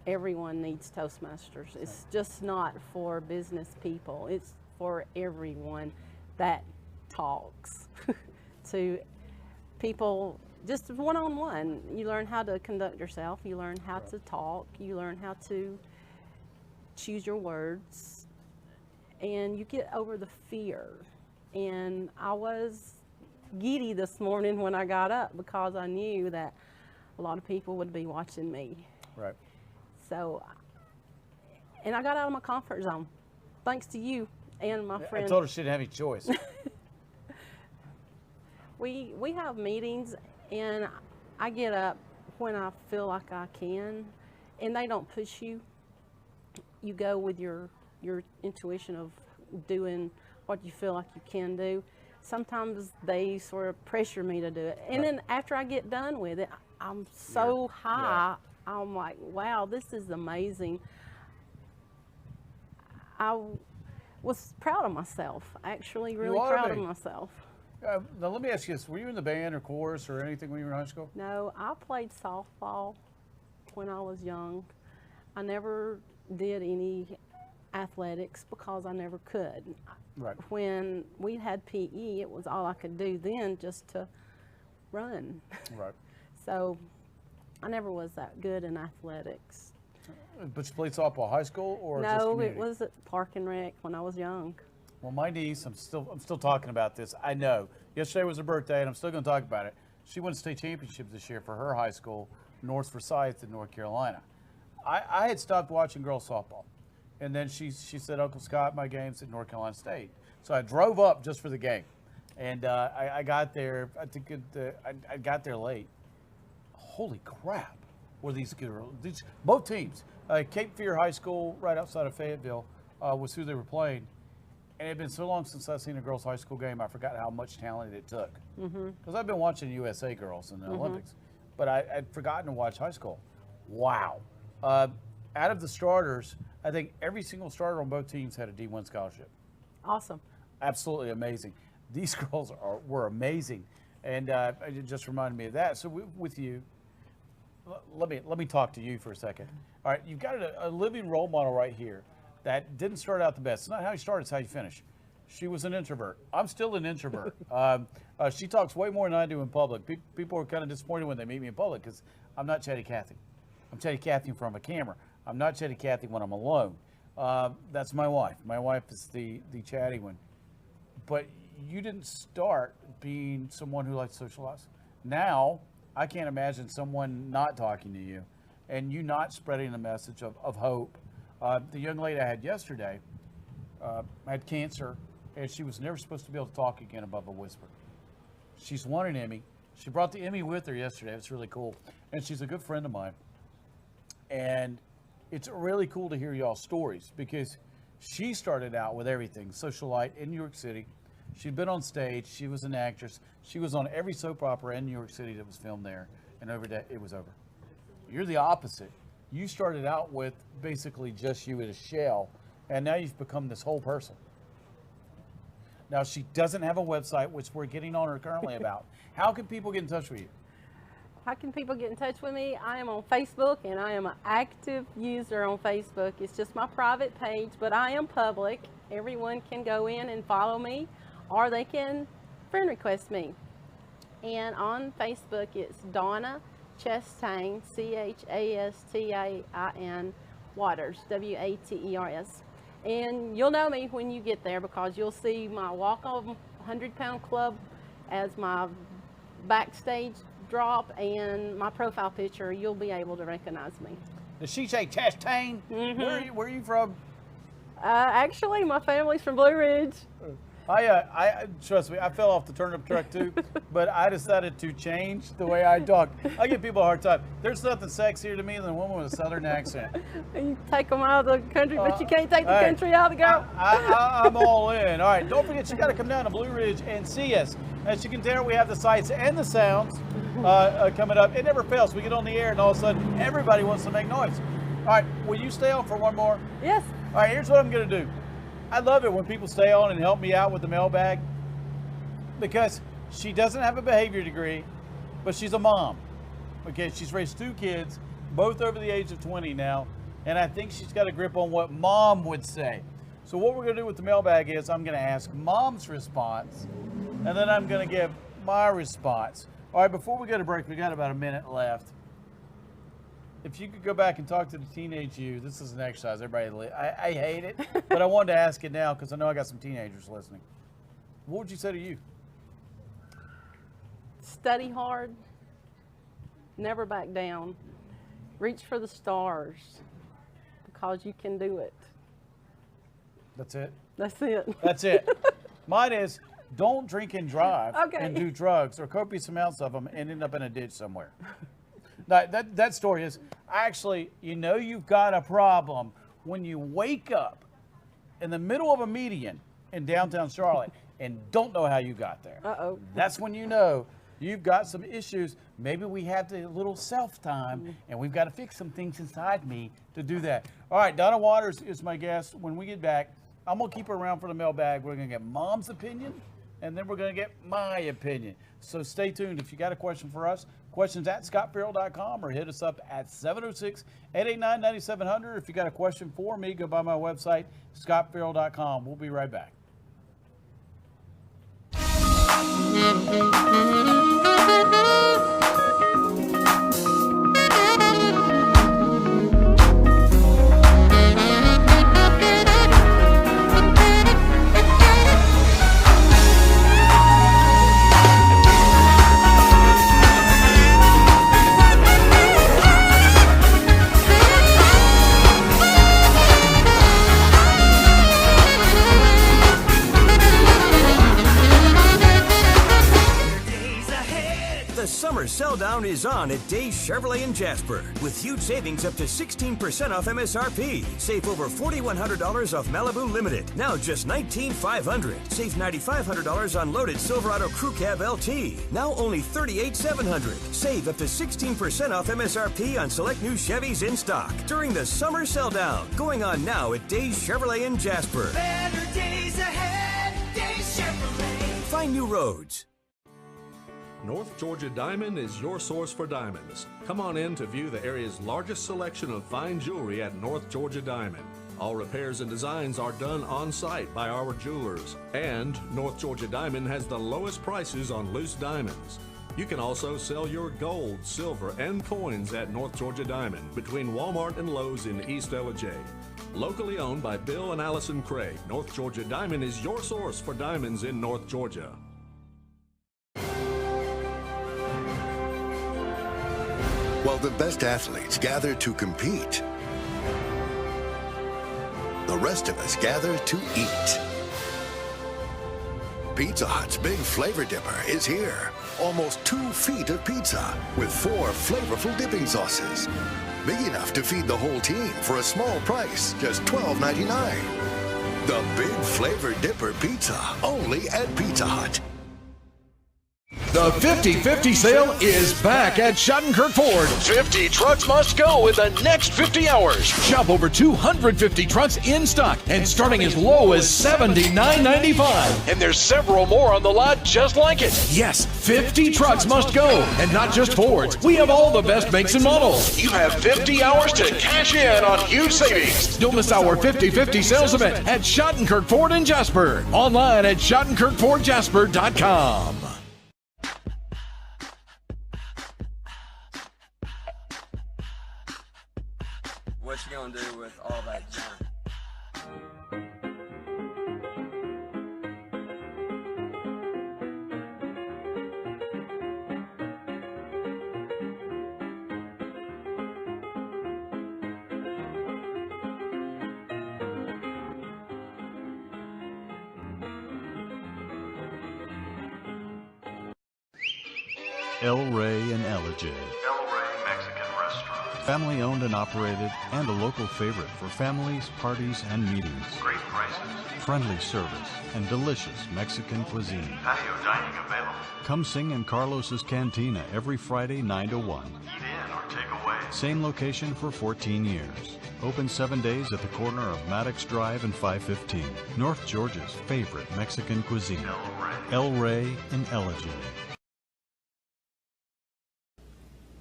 [SPEAKER 2] everyone needs Toastmasters. It's just not for business people. It's for everyone that talks to people, just one-on-one. You learn how to conduct yourself. You learn how to talk. You learn how to choose your words. And you get over the fear. And I was giddy this morning when I got up because I knew that a lot of people would be watching me.
[SPEAKER 1] Right.
[SPEAKER 2] So, and I got out of my comfort zone, thanks to you and my friend.
[SPEAKER 1] I told her she didn't have any choice.
[SPEAKER 2] We have meetings, and I get up when I feel like I can, and they don't push you. You go with your intuition of doing what you feel like you can do. Sometimes they sort of pressure me to do it, and then after I get done with it, I'm so high. I'm like, wow, this is amazing. I was proud of myself, actually, really proud of myself.
[SPEAKER 1] Now, let me ask you this. Were you in the band or chorus or anything when you were in high school?
[SPEAKER 2] No, I played softball when I was young. I never did any athletics because I never could.
[SPEAKER 1] Right.
[SPEAKER 2] When we had PE, it was all I could do then, just to run.
[SPEAKER 1] Right.
[SPEAKER 2] So I never was that good in athletics.
[SPEAKER 1] But you played softball high school or just
[SPEAKER 2] No,
[SPEAKER 1] community?
[SPEAKER 2] it was at Park and Rec when I was young.
[SPEAKER 1] Well, my niece, I'm still talking about this. I know. Yesterday was her birthday, and I'm still going to talk about it. She won state championships this year for her high school, North Forsyth in North Carolina. I had stopped watching girls softball, and then she said, Uncle Scott, my game's at North Carolina State. So I drove up just for the game, and I got there. I think I got there late. Holy crap! Were these girls? Both teams, Cape Fear High School, right outside of Fayetteville, was who they were playing. And it had been so long since I've seen a girls' high school game, I forgot how much talent it took. Because I've been watching USA girls in the Olympics, but I'd forgotten to watch high school. Wow. Out of the starters, I think every single starter on both teams had a D1 scholarship.
[SPEAKER 15] Awesome.
[SPEAKER 1] Absolutely amazing. These girls were amazing. And it just reminded me of that. So with you, let me talk to you for a second. All right, you've got a living role model right here that didn't start out the best. It's not how you start, it's how you finish. She was an introvert. I'm still an introvert. She talks way more than I do in public. People are kind of disappointed when they meet me in public because I'm not Chatty Cathy. I'm Chatty Cathy in front of a camera. I'm not Chatty Cathy when I'm alone. That's my wife. My wife is the chatty one. But you didn't start being someone who likes to socialize. Now, I can't imagine someone not talking to you and you not spreading the message of hope. The young lady I had yesterday had cancer, and she was never supposed to be able to talk again above a whisper. She's won an Emmy. She brought the Emmy with her yesterday. It's really cool. And she's a good friend of mine. And it's really cool to hear y'all's stories because she started out with everything. Socialite in New York City. She'd been on stage. She was an actress. She was on every soap opera in New York City that was filmed there. And over that, it was over. You're the opposite. You started out with basically just you in a shell, and now you've become this whole person. Now, she doesn't have a website, which we're getting on her currently about. How can people get in touch with you?
[SPEAKER 2] How can people get in touch with me? I am on Facebook, and I am an active user on Facebook. It's just my private page, but I am public. Everyone can go in and follow me, or they can friend request me. And on Facebook, it's Donna Chastain, Chastain Waters, Waters. And you'll know me when you get there because you'll see my Walk on 100-Pound Club as my backstage drop and my profile picture. You'll be able to recognize me.
[SPEAKER 1] Does she say Chastain? Where are you from?
[SPEAKER 2] Actually, my family's from Blue Ridge.
[SPEAKER 1] I trust me, I fell off the turnip truck too, but I decided to change the way I talk. I give people a hard time. There's nothing sexier to me than a woman with a southern accent.
[SPEAKER 2] You take them out of the country, but you can't take the country out of the go.
[SPEAKER 1] I'm all in. All right, don't forget, you got to come down to Blue Ridge and see us. As you can tell, we have the sights and the sounds coming up. It never fails. We get on the air, and all of a sudden, everybody wants to make noise. All right, will you stay on for one more?
[SPEAKER 2] Yes.
[SPEAKER 1] All right, here's what I'm going to do. I love it when people stay on and help me out with the mailbag because she doesn't have a behavior degree, but she's a mom. Okay, she's raised 2 kids, both over the age of 20 now, and I think she's got a grip on what mom would say. So what we're going to do with the mailbag is I'm going to ask mom's response, and then I'm going to give my response. All right, before we go to break, we got about a minute left. If you could go back and talk to the teenage you, this is an exercise. Everybody, I hate it, but I wanted to ask it now because I know I got some teenagers listening. What would you say to you?
[SPEAKER 2] Study hard. Never back down. Reach for the stars because you can do it.
[SPEAKER 1] That's it?
[SPEAKER 2] That's it.
[SPEAKER 1] That's it. Mine is don't drink and drive and do drugs or copious amounts of them and end up in a ditch somewhere. That story is actually, you know you've got a problem when you wake up in the middle of a median in downtown Charlotte and don't know how you got there.
[SPEAKER 2] Uh-oh.
[SPEAKER 1] That's when you know you've got some issues. Maybe we have the little self-time and we've got to fix some things inside me to do that. All right, Donna Waters is my guest. When we get back, I'm going to keep her around for the mailbag. We're going to get mom's opinion and then we're going to get my opinion. So stay tuned. If you got a question for us, questions at scottferrell.com or hit us up at 706-889-9700. If you got a question for me, go by my website, scottferrell.com. We'll be right back.
[SPEAKER 3] summer sell down is on at Days Chevrolet in Jasper with huge savings up to 16% off MSRP. Save over $4,100 off Malibu Limited. Now just $19,500. Save $9,500 on loaded Silverado Crew Cab LT. Now only $38,700. Save up to 16% off MSRP on select new Chevys in stock during the summer sell down. Going on now at Days Chevrolet in Jasper.
[SPEAKER 4] Better days ahead, Days Chevrolet.
[SPEAKER 3] Find new roads.
[SPEAKER 5] North Georgia Diamond is your source for diamonds. Come on in to view the area's largest selection of fine jewelry at North Georgia Diamond. All repairs and designs are done on site by our jewelers. And North Georgia Diamond has the lowest prices on loose diamonds. You can also sell your gold, silver, and coins at North Georgia Diamond between Walmart and Lowe's in East LJ. Locally owned by Bill and Allison Craig, North Georgia Diamond is your source for diamonds in North Georgia.
[SPEAKER 6] While the best athletes gather to compete, the rest of us gather to eat. Pizza Hut's Big Flavor Dipper is here. Almost 2 feet of pizza with 4 flavorful dipping sauces. Big enough to feed the whole team for a small price, just $12.99. The Big Flavor Dipper Pizza, only at Pizza Hut.
[SPEAKER 7] The 50-50 sale is back at Schottenkirk Ford. 50 trucks must go in the next 50 hours. Shop over 250 trucks in stock and starting as low as $79.95. And there's several more on the lot just like it. Yes, 50 trucks must go. And not just Fords. We have all the best makes and models. You have 50 hours to cash in on huge savings. Don't miss our 50-50 sales event at Schottenkirk Ford in Jasper. Online at SchottenkirkFordJasper.com.
[SPEAKER 8] What you gonna do with all that junk?
[SPEAKER 9] El Rey and Ellijay.
[SPEAKER 10] El Rey Mexican Restaurant.
[SPEAKER 9] Family owned and operated and a local favorite for families, parties, and meetings.
[SPEAKER 10] Great prices.
[SPEAKER 9] Friendly service and delicious Mexican cuisine.
[SPEAKER 10] Patio dining available.
[SPEAKER 9] Come sing in Carlos's Cantina every Friday 9 to 1.
[SPEAKER 10] Eat in or take away.
[SPEAKER 9] Same location for 14 years. Open 7 days at the corner of Maddox Drive and 515. North Georgia's favorite Mexican cuisine. El Rey and Ellijay.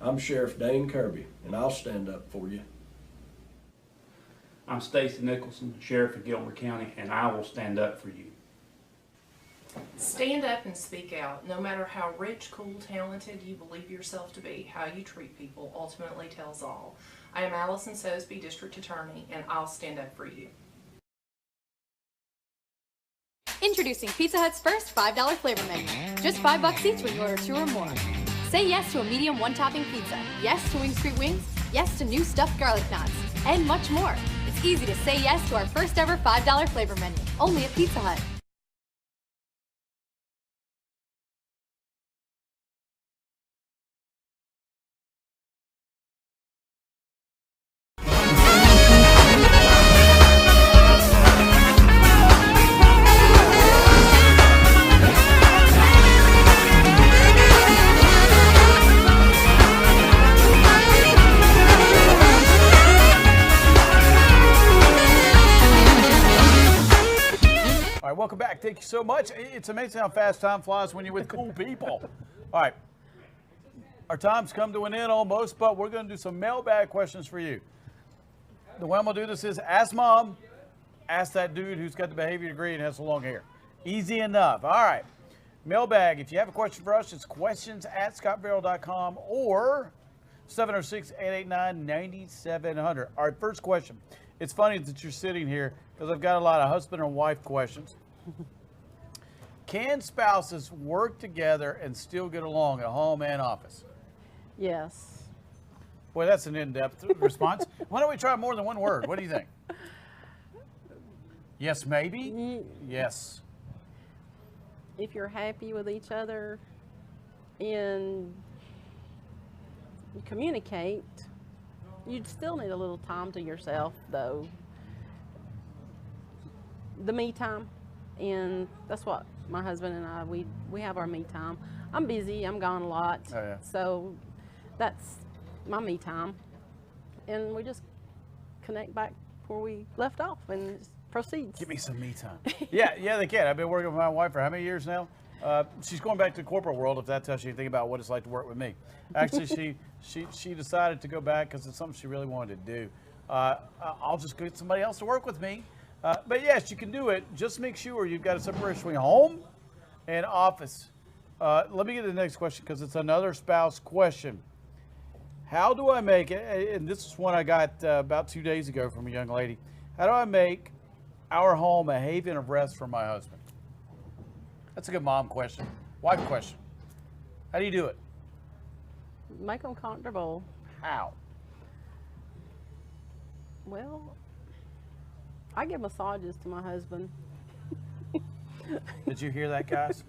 [SPEAKER 11] I'm Sheriff Dane Kirby, and I'll stand up for you.
[SPEAKER 14] I'm Stacy Nicholson, Sheriff of Gilmer County, and I will stand up for you.
[SPEAKER 12] Stand up and speak out. No matter how rich, cool, talented you believe yourself to be, how you treat people ultimately tells all. I am Allison Sosby, District Attorney, and I'll stand up for you.
[SPEAKER 13] Introducing Pizza Hut's first $5 flavor menu. Just $5 each when you order 2 or more. Say yes to a medium 1-topping pizza. Yes to Wing Street Wings. Yes to new stuffed garlic knots. And much more. It's easy to say yes to our first ever $5 flavor menu. Only at Pizza Hut.
[SPEAKER 1] Welcome back. Thank you so much. It's amazing how fast time flies when you're with cool people. All right. Our time's come to an end almost, but we're going to do some mailbag questions for you. The way I'm going to do this is ask mom, ask that dude who's got the behavior degree and has the long hair. Easy enough. All right. Mailbag. If you have a question for us, it's questions@scottferrell.com or 706-889-9700. All right, first question. It's funny that you're sitting here because I've got a lot of husband and wife questions. Can spouses work together and still get along at home and office?
[SPEAKER 2] Yes.
[SPEAKER 1] Boy, that's an in-depth response. Why don't we try more than one word? What do you think? Yes, maybe? Yes.
[SPEAKER 2] If you're happy with each other and You communicate. You still need a little time to yourself, though. The me time, and that's what my husband and I, we have our me time. I'm busy, I'm gone a lot, so that's my me time, and we just connect back where we left off and just proceeds.
[SPEAKER 1] Give me some me time. yeah, they can. I've been working with my wife for how many years now? She's going back to the corporate world, if that tells you anything about what it's like to work with me. Actually, she decided to go back because it's something she really wanted to do. I'll just get somebody else to work with me. But yes, you can do it. Just make sure you've got a separation between home and office. Let me get to the next question because it's another spouse question. How do I make it, and this is one I got about 2 days ago from a young lady. How do I make our home a haven of rest for my husband? That's a good mom question, wife question. How do you do it?
[SPEAKER 2] Make them comfortable.
[SPEAKER 1] How?
[SPEAKER 2] Well, I give massages to my husband.
[SPEAKER 1] Did you hear that, guys?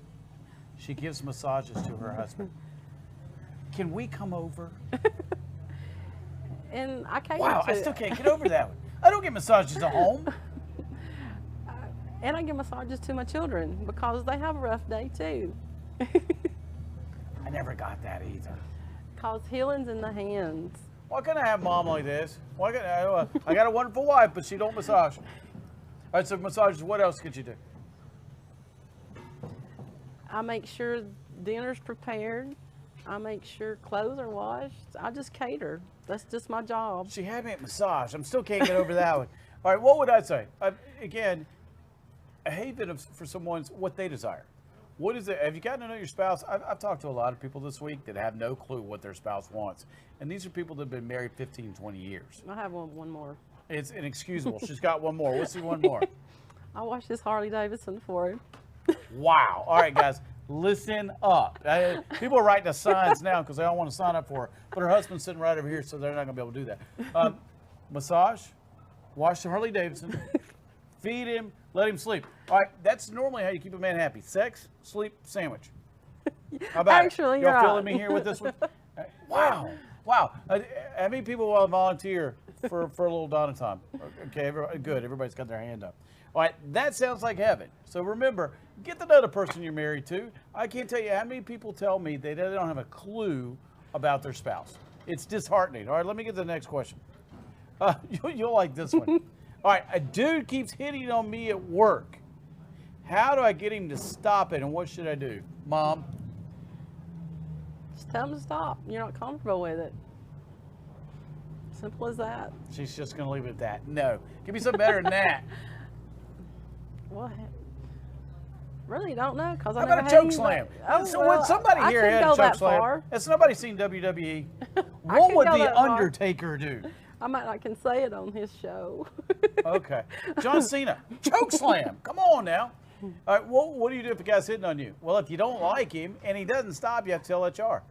[SPEAKER 1] She gives massages to her husband. Can we come over?
[SPEAKER 2] And I can't.
[SPEAKER 1] Wow, I still can't get over that one. I don't get massages at home.
[SPEAKER 2] And I give massages to my children because they have a rough day too.
[SPEAKER 1] I never got that either.
[SPEAKER 2] Cause healing's in the hands.
[SPEAKER 1] Why can't I have mom like this? Why can't I got a wonderful wife, but she don't massage. All right, so massages, what else could you do?
[SPEAKER 2] I make sure dinner's prepared. I make sure clothes are washed. I just cater. That's just my job.
[SPEAKER 1] She had me at massage. I'm still can't get over that one. All right, what would I say? Again, a haven for someone's what they desire. What is it? Have you gotten to know your spouse? I've talked to a lot of people this week that have no clue what their spouse wants. And these are people that have been married 15, 20 years.
[SPEAKER 2] I have one more.
[SPEAKER 1] It's inexcusable. She's got one more. Let's see one more.
[SPEAKER 2] I watched this Harley Davidson for him.
[SPEAKER 1] Wow. All right, guys, listen up. People are writing us signs now because they don't want to sign up for her. But her husband's sitting right over here, so they're not going to be able to do that. Massage, wash the Harley Davidson, feed him, let him sleep. All right, that's normally how you keep a man happy. Sex, sleep, sandwich. How about
[SPEAKER 2] Actually,
[SPEAKER 1] it? Y'all
[SPEAKER 2] you're
[SPEAKER 1] feeling
[SPEAKER 2] right.
[SPEAKER 1] me here with this one? Wow. Wow. How many people will volunteer for a little Donna time? Okay, good. Everybody's got their hand up. All right, that sounds like heaven. So remember, get to know the person you're married to. I can't tell you how many people tell me they don't have a clue about their spouse. It's disheartening. All right, let me get to the next question. You'll like this one. All right, a dude keeps hitting on me at work. How do I get him to stop it, and what should I do? Mom?
[SPEAKER 2] Just tell him to stop. You're not comfortable with it. Simple as that.
[SPEAKER 1] She's just going to leave it at that. No. Give me something better than that.
[SPEAKER 2] Well, really don't know because I
[SPEAKER 1] How
[SPEAKER 2] never
[SPEAKER 1] about a
[SPEAKER 2] had
[SPEAKER 1] choke slam?
[SPEAKER 2] Oh,
[SPEAKER 1] So
[SPEAKER 2] well,
[SPEAKER 1] somebody
[SPEAKER 2] I
[SPEAKER 1] here
[SPEAKER 2] couldn't
[SPEAKER 1] had a
[SPEAKER 2] go
[SPEAKER 1] choke
[SPEAKER 2] that
[SPEAKER 1] slam.
[SPEAKER 2] far.
[SPEAKER 1] Has nobody seen WWE? What
[SPEAKER 2] couldn't
[SPEAKER 1] would
[SPEAKER 2] go
[SPEAKER 1] The
[SPEAKER 2] that far.
[SPEAKER 1] Undertaker do?
[SPEAKER 2] I might not can say it on his show.
[SPEAKER 1] Okay. John Cena, choke slam. Come on now. All right, well, what do you do if a guy's hitting on you? Well, if you don't like him and he doesn't stop, you have to tell HR.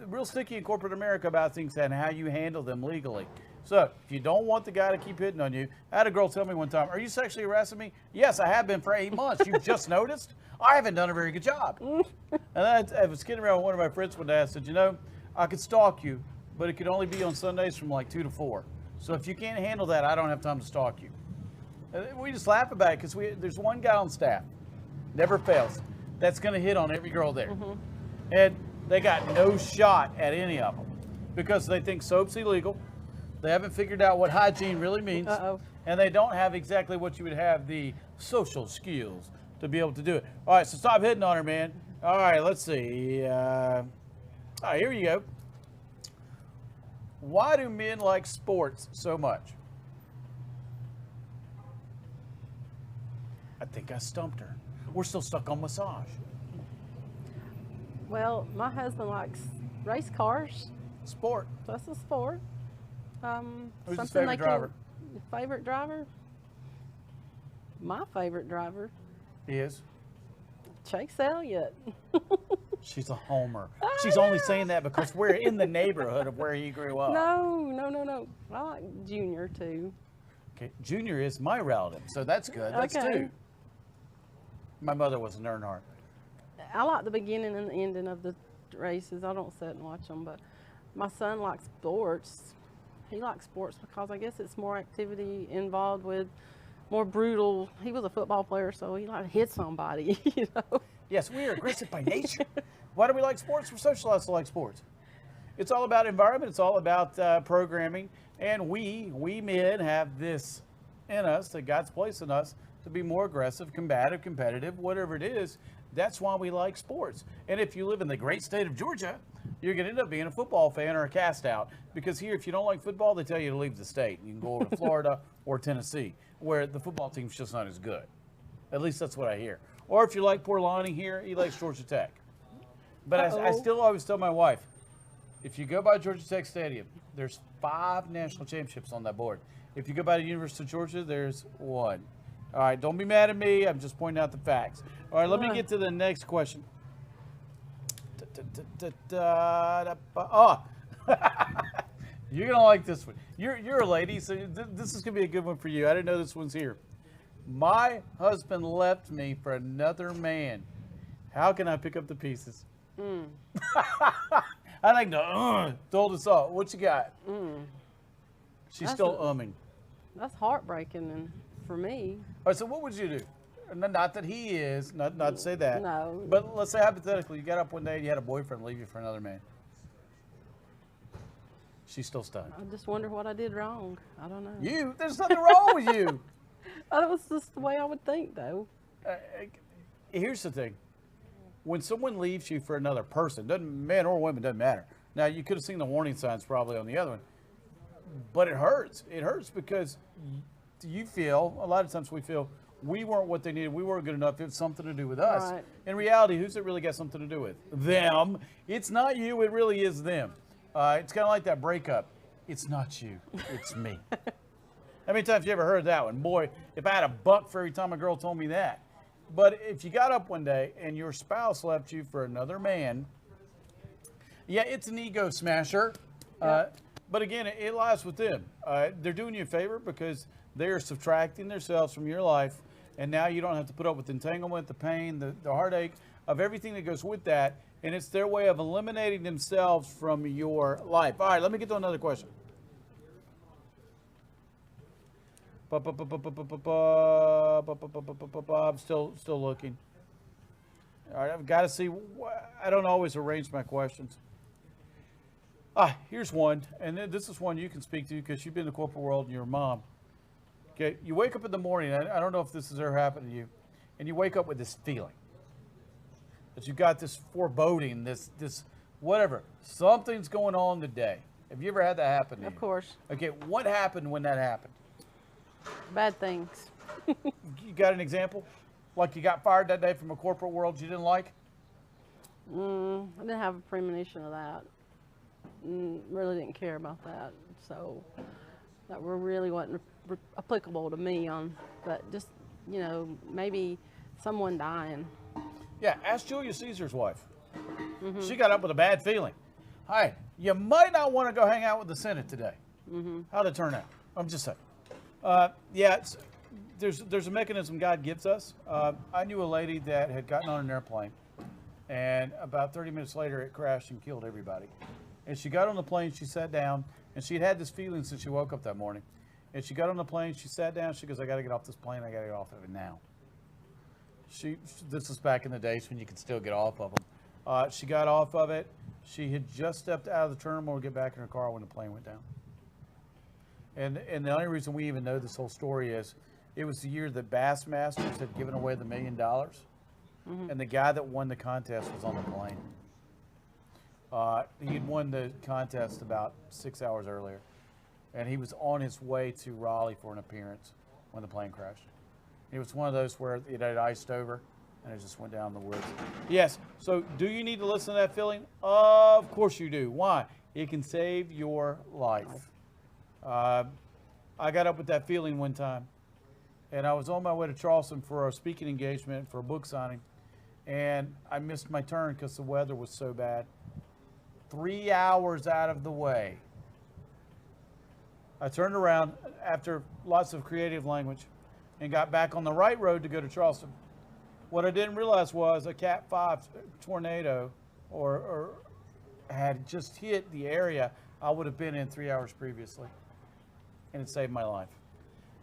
[SPEAKER 1] Real sticky in corporate America about things and how you handle them legally. So if you don't want the guy to keep hitting on you, I had a girl tell me one time, are you sexually harassing me? Yes, I have been for 8 months. You just noticed? I haven't done a very good job. And I was kidding around with one of my friends one day. I said, you know, I could stalk you, but it could only be on Sundays from like 2 to 4. So if you can't handle that, I don't have time to stalk you. We just laugh about it because there's one guy on staff, never fails, that's going to hit on every girl there.
[SPEAKER 2] Mm-hmm.
[SPEAKER 1] And they got no shot at any of them because they think soap's illegal. They haven't figured out what hygiene really means. And they don't have exactly what you would have the social skills to be able to do it. All right, so stop hitting on her, man. All right, let's see. All right, here you go. Why do men like sports so much? I think I stumped her. We're still stuck on massage.
[SPEAKER 2] Well, my husband likes race cars.
[SPEAKER 1] Sport.
[SPEAKER 2] That's a sport.
[SPEAKER 1] Who's his favorite driver?
[SPEAKER 2] Favorite driver? My favorite driver.
[SPEAKER 1] He is?
[SPEAKER 2] Chase Elliott.
[SPEAKER 1] She's a homer. She's only saying that because we're in the neighborhood of where he grew up.
[SPEAKER 2] No. I like Junior too.
[SPEAKER 1] Okay, Junior is my relative, so that's good. That's
[SPEAKER 2] Okay.
[SPEAKER 1] 2. My mother was an Earnhardt.
[SPEAKER 2] I like the beginning and the ending of the races. I don't sit and watch them, but My son likes sports. He likes sports because I guess it's more activity involved with more brutal. He was a football player, so he like to hit somebody, you know.
[SPEAKER 1] Yes, we are aggressive by nature. Why do we like sports? We're socialized to like sports. It's all about environment. It's all about programming. And we men have this in us that God's placed in us to be more aggressive, combative, competitive, whatever it is. That's why we like sports. And if you live in the great state of Georgia, you're going to end up being a football fan or a cast out. Because here, if you don't like football, they tell you to leave the state. You can go over to Florida or Tennessee, where the football team's just not as good. At least that's what I hear. Or if you like poor Lonnie here, he likes Georgia Tech. But I still always tell my wife, if you go by Georgia Tech Stadium, there's 5 national championships on that board. If you go by the University of Georgia, there's 1. All right, don't be mad at me. I'm just pointing out the facts. All right, let me get to the next question. Oh, you're going to like this one. You're a lady, so this is going to be a good one for you. I didn't know this one's here. My husband left me for another man. How can I pick up the pieces? I like to told us all. What you got? She's still umming.
[SPEAKER 2] That's heartbreaking and for me.
[SPEAKER 1] All right, so what would you do? Not that he is, not to say that.
[SPEAKER 2] No.
[SPEAKER 1] But let's say hypothetically, you got up one day and you had a boyfriend leave you for another man. She's still stunned.
[SPEAKER 2] I just wonder what I did wrong. I don't know.
[SPEAKER 1] There's nothing wrong with you.
[SPEAKER 2] That was just the way I would think, though.
[SPEAKER 1] Here's the thing. When someone leaves you for another person, man or woman, doesn't matter. Now, you could have seen the warning signs probably on the other one. But it hurts. It hurts because you feel, a lot of times we feel, we weren't what they needed. We weren't good enough. It was something to do with us.
[SPEAKER 2] Right.
[SPEAKER 1] In reality, who's it really got something to do with? Them. It's not you. It really is them. It's kind of like that breakup. It's not you. It's me. How many times have you ever heard that one? Boy, if I had a buck for every time a girl told me that. But if you got up one day and your spouse left you for another man, yeah, it's an ego smasher. But again, it lies with them. They're doing you a favor because they're subtracting themselves from your life. And now you don't have to put up with the entanglement, the pain, the heartache of everything that goes with that. And it's their way of eliminating themselves from your life. All right, let me get to another question. I'm still looking. All right, I've got to see. I don't always arrange my questions. Here's one, and this is one you can speak to because you've been in the corporate world and you're a mom. Okay, you wake up in the morning. I don't know if this has ever happened to you, and you wake up with this feeling that you got this foreboding, this whatever. Something's going on today. Have you ever had that happen to you?
[SPEAKER 2] Of course.
[SPEAKER 1] Okay, what happened when that happened?
[SPEAKER 2] Bad things.
[SPEAKER 1] You got an example? Like you got fired that day from a corporate world you didn't like?
[SPEAKER 2] I didn't have a premonition of that. Really didn't care about that. So that really wasn't applicable to me but just, maybe someone dying.
[SPEAKER 1] Yeah, ask Julius Caesar's wife. She got up with a bad feeling. Hi, you might not want to go hang out with the Senate today. How'd it turn out? I'm just saying. There's a mechanism God gives us. I knew a lady that had gotten on an airplane, and about 30 minutes later, it crashed and killed everybody. And she got on the plane, she sat down, and she had this feeling since she woke up that morning. And she got on the plane, she sat down, she goes, I got to get off this plane, I got to get off of it now. This was back in the days when you could still get off of them. She got off of it. She had just stepped out of the terminal to get back in her car when the plane went down. And the only reason we even know this whole story is it was the year that Bassmasters had given away the $1 million. And the guy that won the contest was on the plane. He had won the contest about 6 hours earlier. And he was on his way to Raleigh for an appearance when the plane crashed. It was one of those where it had iced over and it just went down the woods. Yes, so do you need to listen to that feeling? Of course you do. Why? It can save your life. I got up with that feeling one time, and I was on my way to Charleston for a speaking engagement for a book signing, and I missed my turn because the weather was so bad. 3 hours out of the way. I turned around after lots of creative language and got back on the right road to go to Charleston. What I didn't realize was a Cat 5 tornado or had just hit the area I would have been in 3 hours previously, and it saved my life.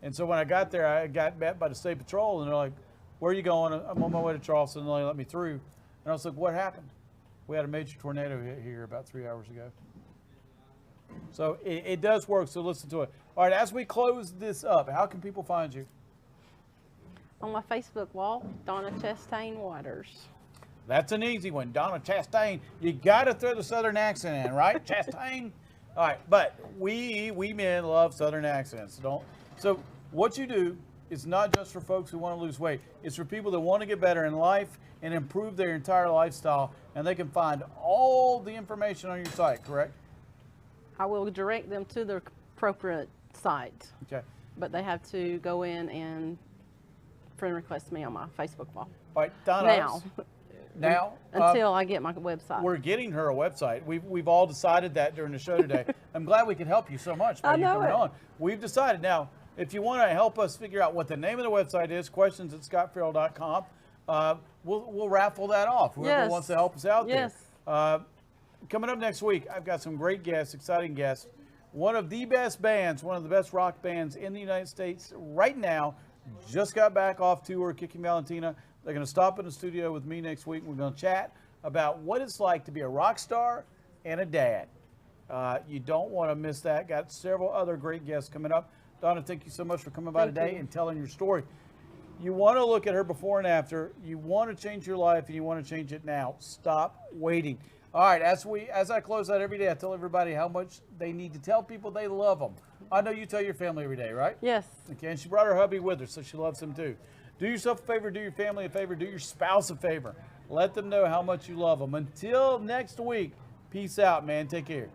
[SPEAKER 1] And so when I got there, I got met by the State Patrol, and they're like, "Where are you going?" I'm on my way to Charleston, and they let me through. And I was like, "What happened?" We had a major tornado hit here about 3 hours ago. So it does work, so listen to it. All right, as we close this up, how can people find you?
[SPEAKER 2] On my Facebook wall, Donna Chastain Waters.
[SPEAKER 1] That's an easy one. Donna Chastain. You got to throw the Southern accent in, right? Chastain. All right, but we men love Southern accents. So what you do is not just for folks who want to lose weight. It's for people that want to get better in life and improve their entire lifestyle, and they can find all the information on your site, correct?
[SPEAKER 2] I will direct them to the appropriate site.
[SPEAKER 1] Okay.
[SPEAKER 2] But they have to go in and friend request me on my Facebook wall.
[SPEAKER 1] All right, Donna. Now.
[SPEAKER 2] Until I get my website.
[SPEAKER 1] We're getting her a website. We've all decided that during the show today. I'm glad we could help you so much by you coming on. We've decided. Now, if you want to help us figure out what the name of the website is, questions@scotferrell.com, we'll raffle that off. Whoever wants to help us out there. Coming up next week, I've got some great guests, exciting guests. One of the best bands, one of the best rock bands in the United States right now, just got back off tour, Kicking Valentina. They're going to stop in the studio with me next week. We're going to chat about what it's like to be a rock star and a dad. You don't want to miss that. Got several other great guests coming up. Donna, thank you so much for coming by today and telling your story. You want to look at her before and after. You want to change your life, and you want to change it now. Stop waiting. All right, as I close out every day, I tell everybody how much they need to tell people they love them. I know you tell your family every day, right?
[SPEAKER 2] Yes.
[SPEAKER 1] Okay, and she brought her hubby with her, so she loves him too. Do yourself a favor, do your family a favor, do your spouse a favor. Let them know how much you love them. Until next week, peace out, man. Take care.